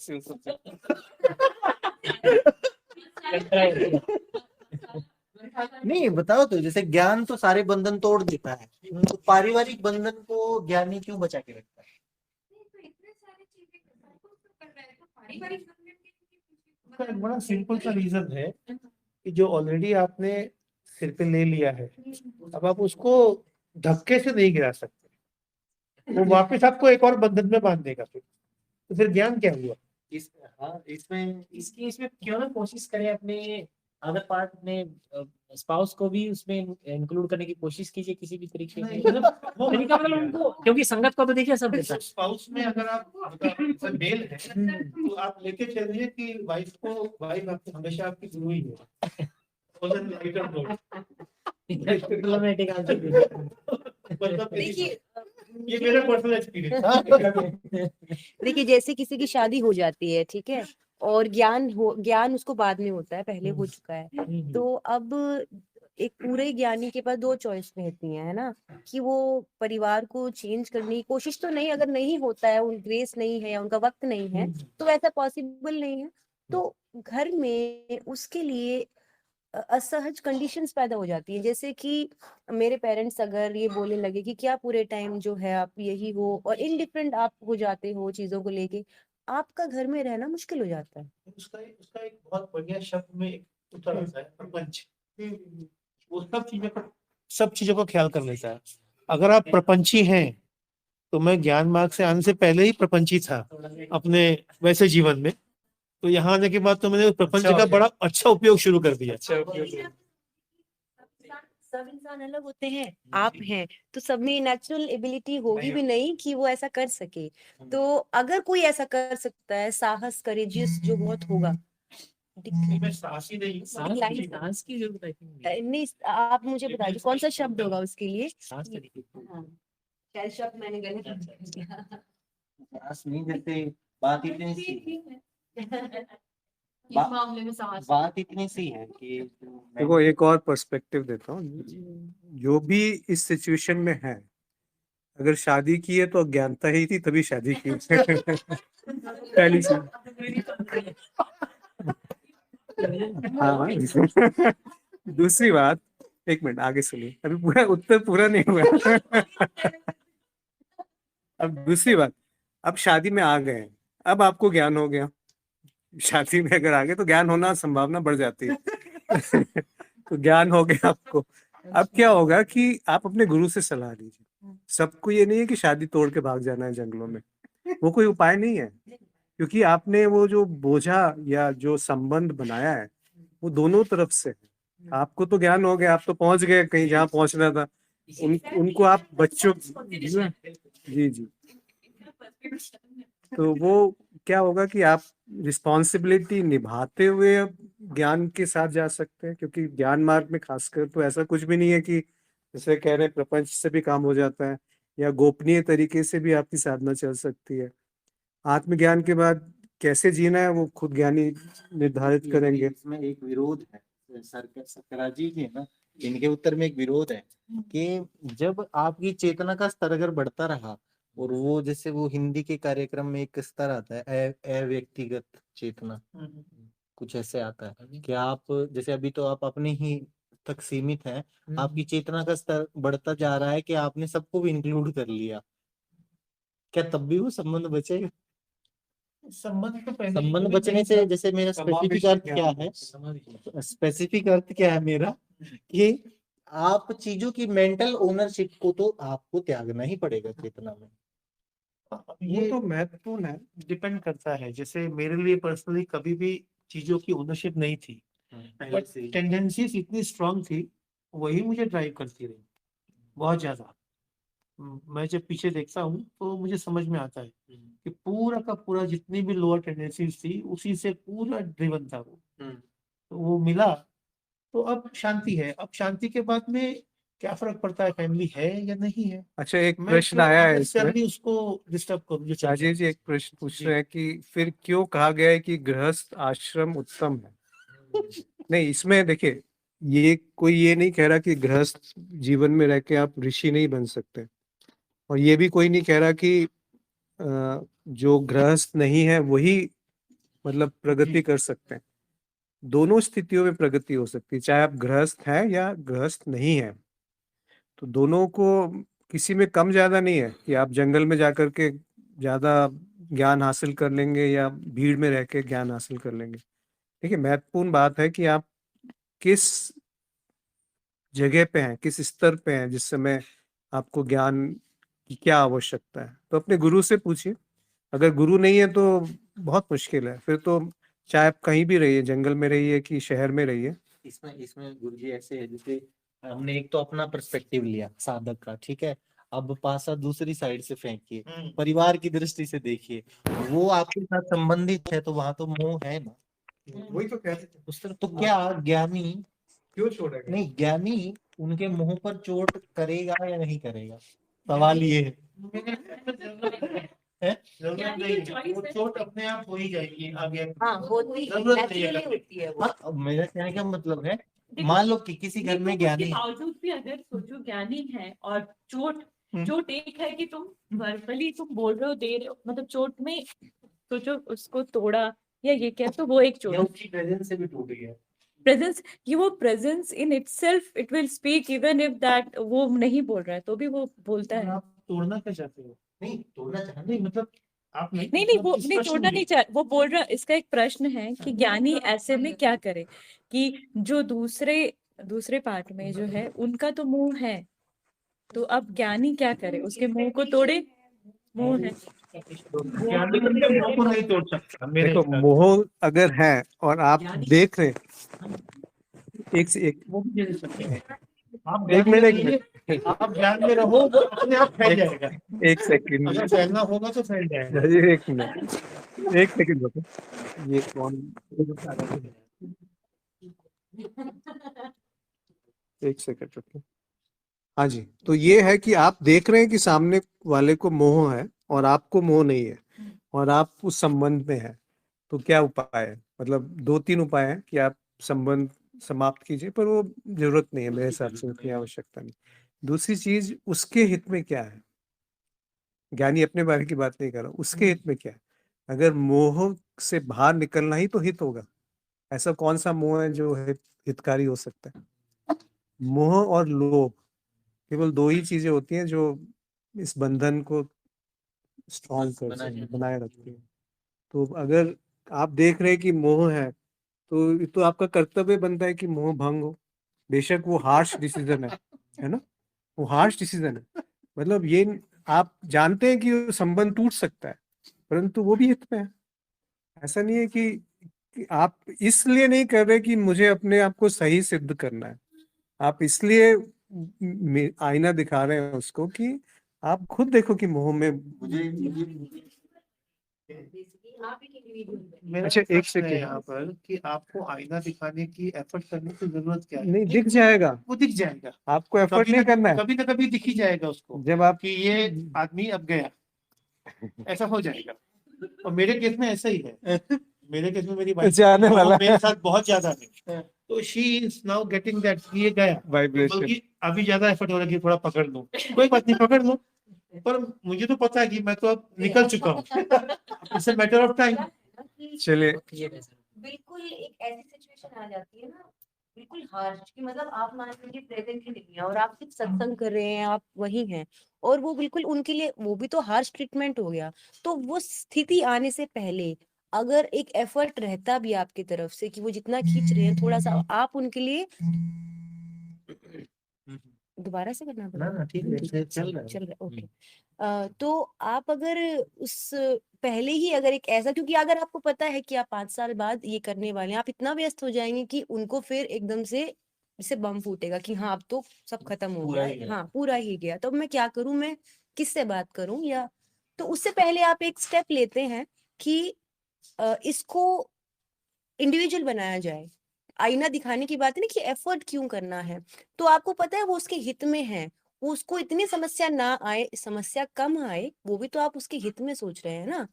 नहीं बताओ तो, जैसे ज्ञान तो सारे बंधन तोड़ देता है, तो पारिवारिक बंधन को ज्ञानी क्यों बचा के रखता है? उसका एक बड़ा सिंपल सा रीजन है कि जो ऑलरेडी आपने सिर पे ले लिया है, अब आप उसको धक्के से नहीं गिरा सकते, वो वापस आपको एक और बंधन में बांध देगा। तो फिर ज्ञान क्या हुआ? इसमें क्यों ना कोशिश करें अपने अदर पार्ट अपने स्पाउस को भी उसमें इंक्लूड करने की कोशिश कीजिए किसी भी तरीके से। मतलब वो तरीका मतलब उनको, क्योंकि संगत को तो देखिए सब देता है। स्पाउस में अगर आप मेल है तो आप लेके चलिए कि वाइफ आपकी हमेशा आपकी गुरु ही है। Diplomatic answer दीजिए। मतलब देखिए ये मेरा पर्सनल एक्सपीरियंस। देखिए जैसे किसी की शादी हो जाती है, ठीक है, और ज्ञान उसको बाद में होता है, पहले हो चुका है, तो अब एक पूरे ज्ञानी के पास दो चॉइस रहती है ना, कि वो परिवार को चेंज करने की कोशिश तो नहीं, अगर नहीं होता है, उन ग्रेस नहीं है या उनका वक्त नहीं है, तो वैसा पॉसिबल नहीं है, तो घर में उसके लिए असहज कंडीशंस पैदा हो जाती है। जैसे कि मेरे पेरेंट्स अगर ये बोलने लगे कि क्या पूरे टाइम जो है आप यही हो, और इनडिफरेंट आप हो जाते हो चीजों को लेके, आपका घर में रहना मुश्किल हो जाता है। उसका एक बहुत बढ़िया शब्द में एक उत्तर आता है, प्रपंच। वो सब चीजों का ख्याल कर लेता है। अगर आप प्रपंची हैं, तो मैं ज्ञान मार्ग से आने से पहले ही प्रपंची था अपने वैसे जीवन में, तो यहाँ आने के बाद तो मैंने प्रपंच का बड़ा अच्छा उपयोग शुरू कर दिया। सब इंसान अलग होते हैं, आप हैं तो सब में नेचुरल एबिलिटी होगी भी नहीं कि वो ऐसा कर सके। तो अगर कोई ऐसा कर सकता है, साहस करेजियस जो बहुत होगा, मैं साहसी नहीं, सांस की जरूरत है। नहीं, आप मुझे बताइए कौन सा शब्द होगा उसके लिए। सांस तरीके हाँ, शायद शब्द मैंने गलत यूज किया। साहस नहीं, जैसे बात इतनी सी इस मामले में साहस बात इतनी सी है कि देखो एक और पर्सपेक्टिव देता हूँ, जो भी इस सिचुएशन में है, अगर शादी की है तो अज्ञानता ही थी तभी शादी की। पहली चीज। हाँ। दूसरी बात, एक मिनट आगे सुनिए, अभी पूरा उत्तर पूरा नहीं हुआ। अब दूसरी बात, अब शादी में आ गए, अब आपको ज्ञान हो गया, शादी में अगर आ गए तो ज्ञान होना संभावना बढ़ जाती है। तो ज्ञान हो गया आपको, अब क्या होगा कि आप अपने गुरु से सलाह लीजिए। सबको ये नहीं है कि शादी तोड़ के भाग जाना है जंगलों में, वो कोई उपाय नहीं है, क्योंकि आपने वो जो बोझा या जो संबंध बनाया है वो दोनों तरफ से है। आपको तो ज्ञान हो गया, आप तो पहुंच गए कहीं जहाँ पहुंचना था, उनको आप बच्चों जी जी तो वो क्या होगा कि आप रिस्पॉन्सिबिलिटी निभाते हुए अब ज्ञान के साथ जा सकते हैं, क्योंकि ज्ञान मार्ग में खासकर तो ऐसा कुछ भी नहीं है कि जैसे कह रहे हैं प्रपंच से भी काम हो जाता है या गोपनीय तरीके से भी आपकी साधना चल सकती है। आत्मज्ञान के बाद कैसे जीना है वो खुद ज्ञानी निर्धारित करेंगे। इसमें एक विरोध है, सकराजी जी है ना, इनके उत्तर में एक विरोध है कि जब आपकी चेतना का स्तर अगर बढ़ता रहा, और वो जैसे वो हिंदी के कार्यक्रम में एक स्तर आता है अव्यक्तिगत चेतना, कुछ ऐसे आता है कि आप जैसे अभी तो आप अपने ही तक सीमित हैं, आपकी चेतना का स्तर बढ़ता जा रहा है कि आपने सबको भी इंक्लूड कर लिया, क्या तब भी वो संबंध बचेगा? संबंध तो पहले संबंध भी बचने नहीं से था। जैसे मेरा स्पेसिफिक समावेशी अर्थ क्या है, स्पेसिफिक अर्थ क्या है मेरा, कि आप चीजों की मेंटल ओनरशिप को तो आपको त्यागना ही पड़ेगा चेतना में। वो ये तो महत्वपूर्ण है, डिपेंड करता है। जैसे मेरे लिए पर्सनली कभी भी चीजों की ओनरशिप नहीं थी, पहले बट से ही। टेंडेंसीज इतनी स्ट्रांग थी, वही मुझे ड्राइव करती रही बहुत ज्यादा। मैं जब पीछे देखता हूँ तो मुझे समझ में आता है कि पूरा का पूरा जितनी भी लोअर टेंडेंसीज थी उसी से पूरा ड्रिवन था वो। तो वो मिला तो अब शांति है। अब शांति के बाद में क्या फर्क पड़ता है फैमिली है या नहीं है। अच्छा, एक मैं प्रश्न क्यों आया है इसमें, unnecessarily उसको डिस्टर्ब करूँ जो चल रहा है। राजेश जी एक प्रश्न पूछ जी। रहे हैं कि फिर क्यों कहा गया है कि गृहस्थ आश्रम उत्तम है। नहीं, इसमें देखिए, ये कोई ये नहीं कह रहा कि गृहस्थ जीवन में रह के आप ऋषि नहीं बन सकते, और ये भी कोई नहीं कह रहा कि जो गृहस्थ नहीं है वही मतलब प्रगति कर सकते हैं। दोनों स्थितियों में प्रगति हो सकती है, चाहे आप गृहस्थ हैं या गृहस्थ नहीं है। तो दोनों को, किसी में कम ज्यादा नहीं है कि आप जंगल में जाकर के ज्यादा ज्ञान हासिल कर लेंगे या भीड़ में रह के ज्ञान हासिल कर लेंगे। देखिए, महत्वपूर्ण बात है कि आप किस जगह पे हैं, किस स्तर पे हैं जिस समय आपको ज्ञान की क्या आवश्यकता है। तो अपने गुरु से पूछिए। अगर गुरु नहीं है तो बहुत मुश्किल है, फिर तो चाहे आप कहीं भी रहिए, जंगल में रहिए कि शहर में रहिए। इसमें गुरुजी ऐसे है, जैसे हमने एक तो अपना पर्सपेक्टिव लिया साधक का, ठीक है, अब पासा दूसरी साइड से फेंकिए, परिवार की दृष्टि से देखिए, वो आपके साथ संबंधित है तो वहां तो मोह है ना। वही तो कहते हैं, उस तरह तो क्या ज्ञानी, क्यों छोड़ेगा? नहीं ज्ञानी उनके मुंह पर चोट करेगा या नहीं करेगा, सवाल ये है। हैं? जरूरत ज्ञानी नहीं की है, choice वो है। चोट अपने आप हो ही जाएगी आगे। हाँ होती जरूरत नहीं है नेचुरली करने होती है वो। हाँ, अब मेरा कहने का मतलब है, देखो, मान लो कि किसी घर देखो, में उसके ज्ञानी है, बावजूद भी अगर सोचो ज्ञानी है और चोट चोट एक है कि तुम वर्बली तुम बोल रहे हो, दे रहे हो, मतलब चोट में सोचो उसको तोड़ा या ये क्या, तो वो एक या चोट उसकी प्रेजेंस से भी टूट गया। प्रेजेंस, ये वो presence in itself it will speak even if that वो नहीं बोल रहा है तो भी वो बोलता है। आप तोड़ना क्या चाहते हो? नहीं तोड़ना चाहते नहीं मतलब आप नहीं नहीं वो इस नहीं प्रश्न तोड़ना में- नहीं चाह, वो बोल रहा, इसका एक प्रश्न है कि ज्ञानी ऐसे में क्या करे कि जो दूसरे पार्ट में जो है उनका तो मुंह है, तो अब ज्ञानी क्या करे, उसके मुंह को तोड़े, मुंह है। ज्ञानी अपने मुंह को नहीं तोड़ सकता मेरे देखो, हिसाब से। मोह अगर है और आप देख रहे हैं, एक से एक, वो भी दे सकते हैं। आप एक ज्ञान मिनट, में एक रहिए, मिनट, आप ज्ञान में रहो, वो अपने आप फैल जाएगा। एक सेकंड, अगर फैलना होगा तो फैल जाएगा। एक मिनट, एक सेकंड रुको। ये कौन, एक सेकंड रुको। हाँ जी, तो ये है कि आप देख रहे हैं कि सामने वाले को मोह है और आपको मोह नहीं है और आप उस संबंध में है, तो क्या उपाय है? मतलब 2-3 उपाय हैं कि आप संबंध समाप्त कीजिए, पर वो जरूरत नहीं है मेरे हिसाब से, उतनी आवश्यकता नहीं। दूसरी चीज, उसके हित में क्या है? ज्ञानी अपने बारे की बात नहीं कर रहा, उसके हित में क्या है? अगर मोह से बाहर निकलना ही तो हित होगा, ऐसा कौन सा मोह है जो हितकारी हो सकता है? मोह और लोभ केवल 2 ही चीजें होती हैं जो इस बंधन को स्ट्रॉन्ग कर सकती हैं, बनाए रखती है। तो अगर आप देख रहे हैं कि मोह है, तो ये तो आपका कर्तव्य बनता है कि मोह भंग हो। बेशक वो हार्श डिसीजन है ना, वो हार्श डिसीजन है। मतलब ये आप जानते हैं कि वो संबंध टूट सकता है, परंतु वो भी हित में है। ऐसा नहीं है कि आप इसलिए नहीं कर रहे कि मुझे अपने आप को सही सिद्ध करना है, आप इसलिए आईना दिखा रहे हैं उसको कि आप खुद देखो कि मोह में मेरा अच्छा, एक प्रश्न है सेकंड। यहाँ पर कि आपको आईना दिखाने की एफर्ट करने की जरूरत क्या है? नहीं, दिख जाएगा, वो दिख जाएगा, आपको एफर्ट नहीं करना है। कभी ना कभी दिख ही जाएगा उसको जब आप कि ये आदमी अब गया, ऐसा हो जाएगा। और मेरे केस में ऐसा ही है। मेरे केस में मेरी वाइफ जाने वाला मेरे साथ बहुत ज्यादा है, तो she is now getting that, ये गया, वाइब्रेशन। बल्कि अभी ज्यादा एफर्ट हो रहा है कि थोड़ा पकड़ लूं। कोई बात नहीं, पकड़ लो, पर मुझे तो पता है कि मैं तो अब निकल चुका हूँ। It's a matter of time. चलिए, बिल्कुल एक ऐसी सिचुएशन आ जाती है ना, बिल्कुल हार्श, कि मतलब आप मान लीजिए प्रेजेंट ही नहीं है और आप सिर्फ सत्संग कर रहे हैं, आप वही हैं, और वो बिल्कुल उनके लिए वो भी तो हार्श ट्रीटमेंट हो गया। तो वो स्थिति आने से पहले अगर एक एफर्ट रहता भी आपकी तरफ से कि वो जितना खींच रहे हैं थोड़ा सा आप उनके लिए, दोबारा से करना ना पड़ेगा। ना ठीक है, चल रहा है। चल रहा है, ओके। तो आप अगर उस पहले ही अगर एक ऐसा, क्योंकि अगर आपको पता है कि आप 5 साल बाद ये करने वाले हैं, आप इतना व्यस्त हो जाएंगे कि उनको फिर एकदम से जैसे बम फूटेगा कि हाँ अब तो सब खत्म हो पूरा गया ही है, गया। हाँ पूरा ही गया, तो अब मैं क्या करूं, मैं किससे बात करूं, या तो उससे पहले आप एक स्टेप लेते हैं कि इसको इंडिविजुअल बनाया जाए। आईना दिखाने की बात है ना कि एफर्ट क्यों करना है, तो आपको पता है वो उसके हित में है, वो उसको इतनी समस्या ना आए, समस्या कम आए, वो भी तो आप उसके हित में सोच रहे हैं ना।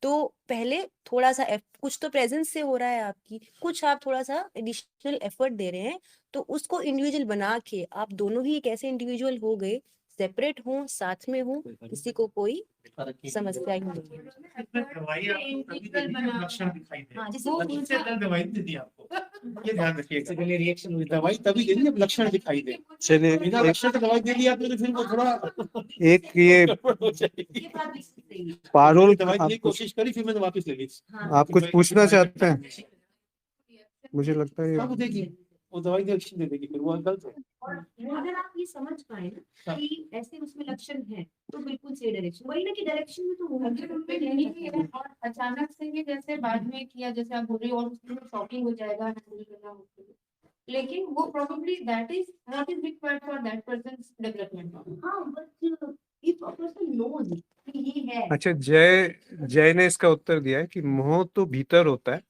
तो पहले थोड़ा सा कुछ तो प्रेजेंस से हो रहा है आपकी, कुछ आप थोड़ा सा एडिशनल एफर्ट दे रहे हैं, तो उसको इंडिविजुअल बना के आप दोनों ही एक ऐसे इंडिविजुअल हो गए, सेपरेट हो, साथ में हो, किसी को कोई समस्या ही नहीं है। दवाई आपको तभी देनी है जब लक्षण दिखाई दे। हाँ, जैसे लक्षण से पहले दवाई नहीं देनी आपको, ये ध्यान रखिएगा। पहले रिएक्शन हुई दवाई तभी देनी जब लक्षण दिखाई दे। चलिए, बिना लक्षण की दवाई दे दी आपने तो फिर वो थोड़ा एक ये हो जाएगी। ये बात भी सही है। पारुल, दवाई देने की आप कुछ कोशिश करी, फिर मैंने वापस ले ली। आप कुछ पूछना चाहते हैं? मुझे लगता है अब देखिए वो दवाई की एक्शन दे देगी, फिर वो गलत है। और अगर आप ये समझ पाए ना कि ऐसे उसमें लक्षण है, तो बिल्कुल सही डायरेक्शन, वही ना कि डायरेक्शन में तो और अचानक से ही जैसे बाद में किया, जैसे आप बोल रही हो, और उसमें शॉकिंग हो जाएगा, हैंडल करना मुश्किल है। लेकिन वो probably that is what is required for that persons development. हाँ, but if a person knows कि ये है। अच्छा, जय ने इसका उत्तर दिया है कि मोह तो भीतर होता है,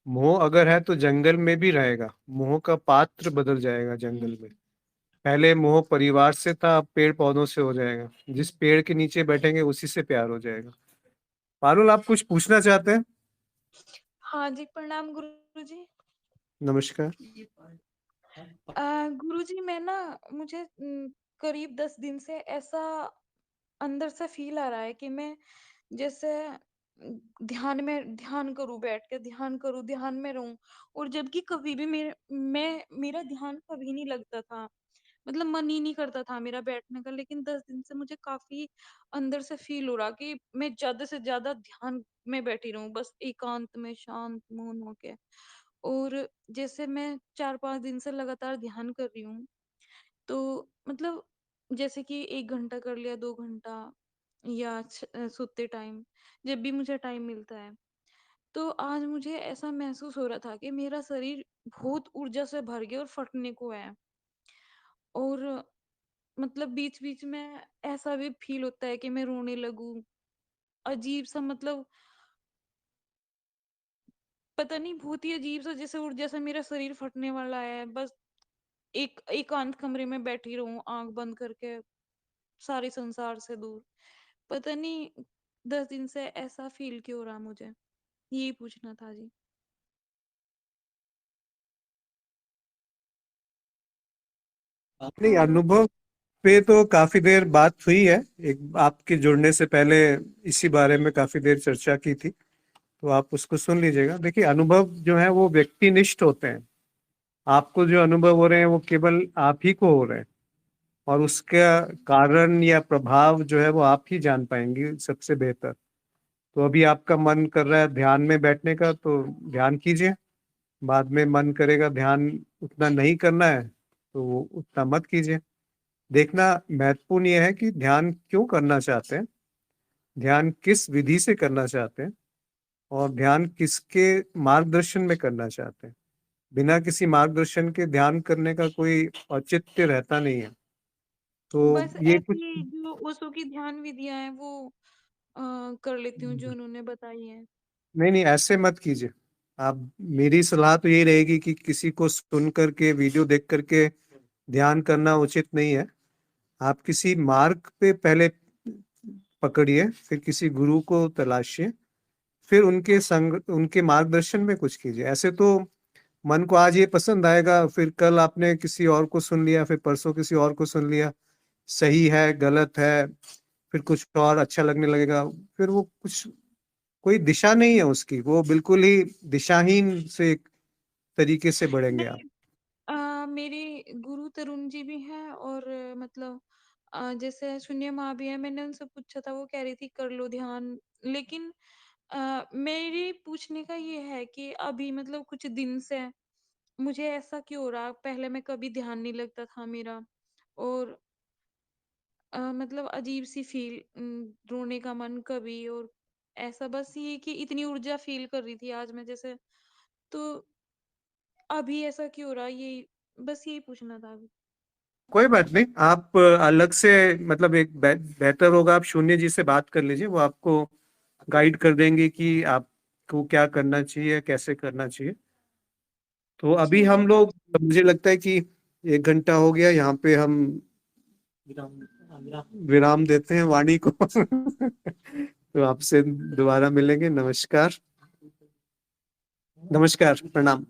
मोह अगर है तो जंगल में भी रहेगा, मोह का पात्र बदल जाएगा जंगल में। पहले मोह परिवार से था, अब पेड़ पौधों से हो जाएगा, जिस पेड़ के नीचे बैठेंगे उसी से प्यार हो जाएगा। पारुल, आप कुछ पूछना चाहते हैं? हाँ जी, प्रणाम गुरुजी। नमस्कार। गुरुजी, मैं ना मुझे करीब 10 दिन से ऐसा अंदर से फील आ रहा है कि मैं जैसे ध्यान करूं, बैठ के ध्यान करूं, ध्यान में रहूं, और जबकि कभी भी मेरा ध्यान कभी नहीं लगता था, मतलब मन ही नहीं करता था मेरा बैठने का। लेकिन 10 दिन से मुझे काफी अंदर से फील हो रहा कि मैं ज्यादा से ज्यादा ध्यान में बैठी रहूं, बस एकांत में शांत मौन होके। और जैसे मैं 4-5 दिन से लगातार ध्यान कर रही हूँ, तो मतलब जैसे कि 1 घंटा कर लिया, 2 घंटा, या सोते टाइम, जब भी मुझे टाइम मिलता है। तो आज मुझे ऐसा महसूस हो रहा था कि मेरा शरीर बहुत ऊर्जा से भर गया और फटने को है। और मतलब बीच बीच में ऐसा भी फील होता है कि मैं रोने लगूं, अजीब सा, मतलब पता नहीं, बहुत ही अजीब सा, जैसे ऊर्जा से मेरा शरीर फटने वाला है। बस एक एकांत कमरे में बैठी रहूं, आंख बंद करके, सारे संसार से दूर। पता नहीं 10 दिन से ऐसा फील क्यों हो रहा मुझे, यही पूछना था जी। नहीं, अनुभव पे तो काफी देर बात हुई है, एक आपके जुड़ने से पहले इसी बारे में काफी देर चर्चा की थी, तो आप उसको सुन लीजिएगा। देखिए, अनुभव जो है वो व्यक्तिनिष्ठ होते हैं, आपको जो अनुभव हो रहे हैं वो केवल आप ही को हो रहे हैं, और उसका कारण या प्रभाव जो है वो आप ही जान पाएंगे सबसे बेहतर। तो अभी आपका मन कर रहा है ध्यान में बैठने का, तो ध्यान कीजिए, बाद में मन करेगा ध्यान उतना नहीं करना है तो वो उतना मत कीजिए। देखना महत्वपूर्ण यह है कि ध्यान क्यों करना चाहते हैं, ध्यान किस विधि से करना चाहते हैं, और ध्यान किसके मार्गदर्शन में करना चाहते हैं। बिना किसी मार्गदर्शन के ध्यान करने का कोई औचित्य रहता नहीं है। तो बस ये कुछ ऐसी जो ओशो की ध्यान विधियां हैं वो कर लेती हूँ जो उन्होंने बताई है। नहीं ऐसे मत कीजिए आप। मेरी सलाह तो यही रहेगी कि किसी को सुन करके वीडियो देख करके ध्यान करना उचित नहीं है। आप किसी मार्ग पे पहले पकड़िए, फिर किसी गुरु को तलाशिए, फिर उनके संग उनके मार्गदर्शन में कुछ कीजिए। ऐसे तो मन को आज ये पसंद आएगा, फिर कल आपने किसी और को सुन लिया, फिर परसों किसी और को सुन लिया, सही है गलत है, फिर कुछ और अच्छा लगने लगेगा, फिर वो कुछ कोई दिशा नहीं है उसकी, वो बिल्कुल ही दिशाहीन से एक तरीके से बढ़ेंगे आप। नहीं, मेरे गुरु तरुण जी भी हैं और मतलब जैसे शून्य माँ भी है। मैंने उनसे पूछा था, वो कह रही थी कर लो ध्यान, लेकिन मेरे पूछने का ये है कि अभी मतलब कुछ दिन से मुझे ऐसा क्यों हो रहा, पहले मैं कभी ध्यान नहीं लगता था मेरा, और मतलब अजीब सी फील, रोने का मन कभी, और ऐसा बस ये कि इतनी ऊर्जा फील कर रही थी आज मैं जैसे, तो अभी ऐसा क्यों हो रहा, ये बस यही पूछना था अभी। कोई बात नहीं, आप अलग से मतलब एक बेहतर होगा आप शून्य जी से बात कर लीजिए, वो आपको गाइड कर देंगे कि आपको क्या करना चाहिए, कैसे करना चाहिए। तो अभी ठीक है हम लोग, मुझे लगता है कि 1 घंटा हो गया, यहाँ पे हम विराम देते हैं वाणी को। तो आपसे दोबारा मिलेंगे। नमस्कार, नमस्कार, प्रणाम।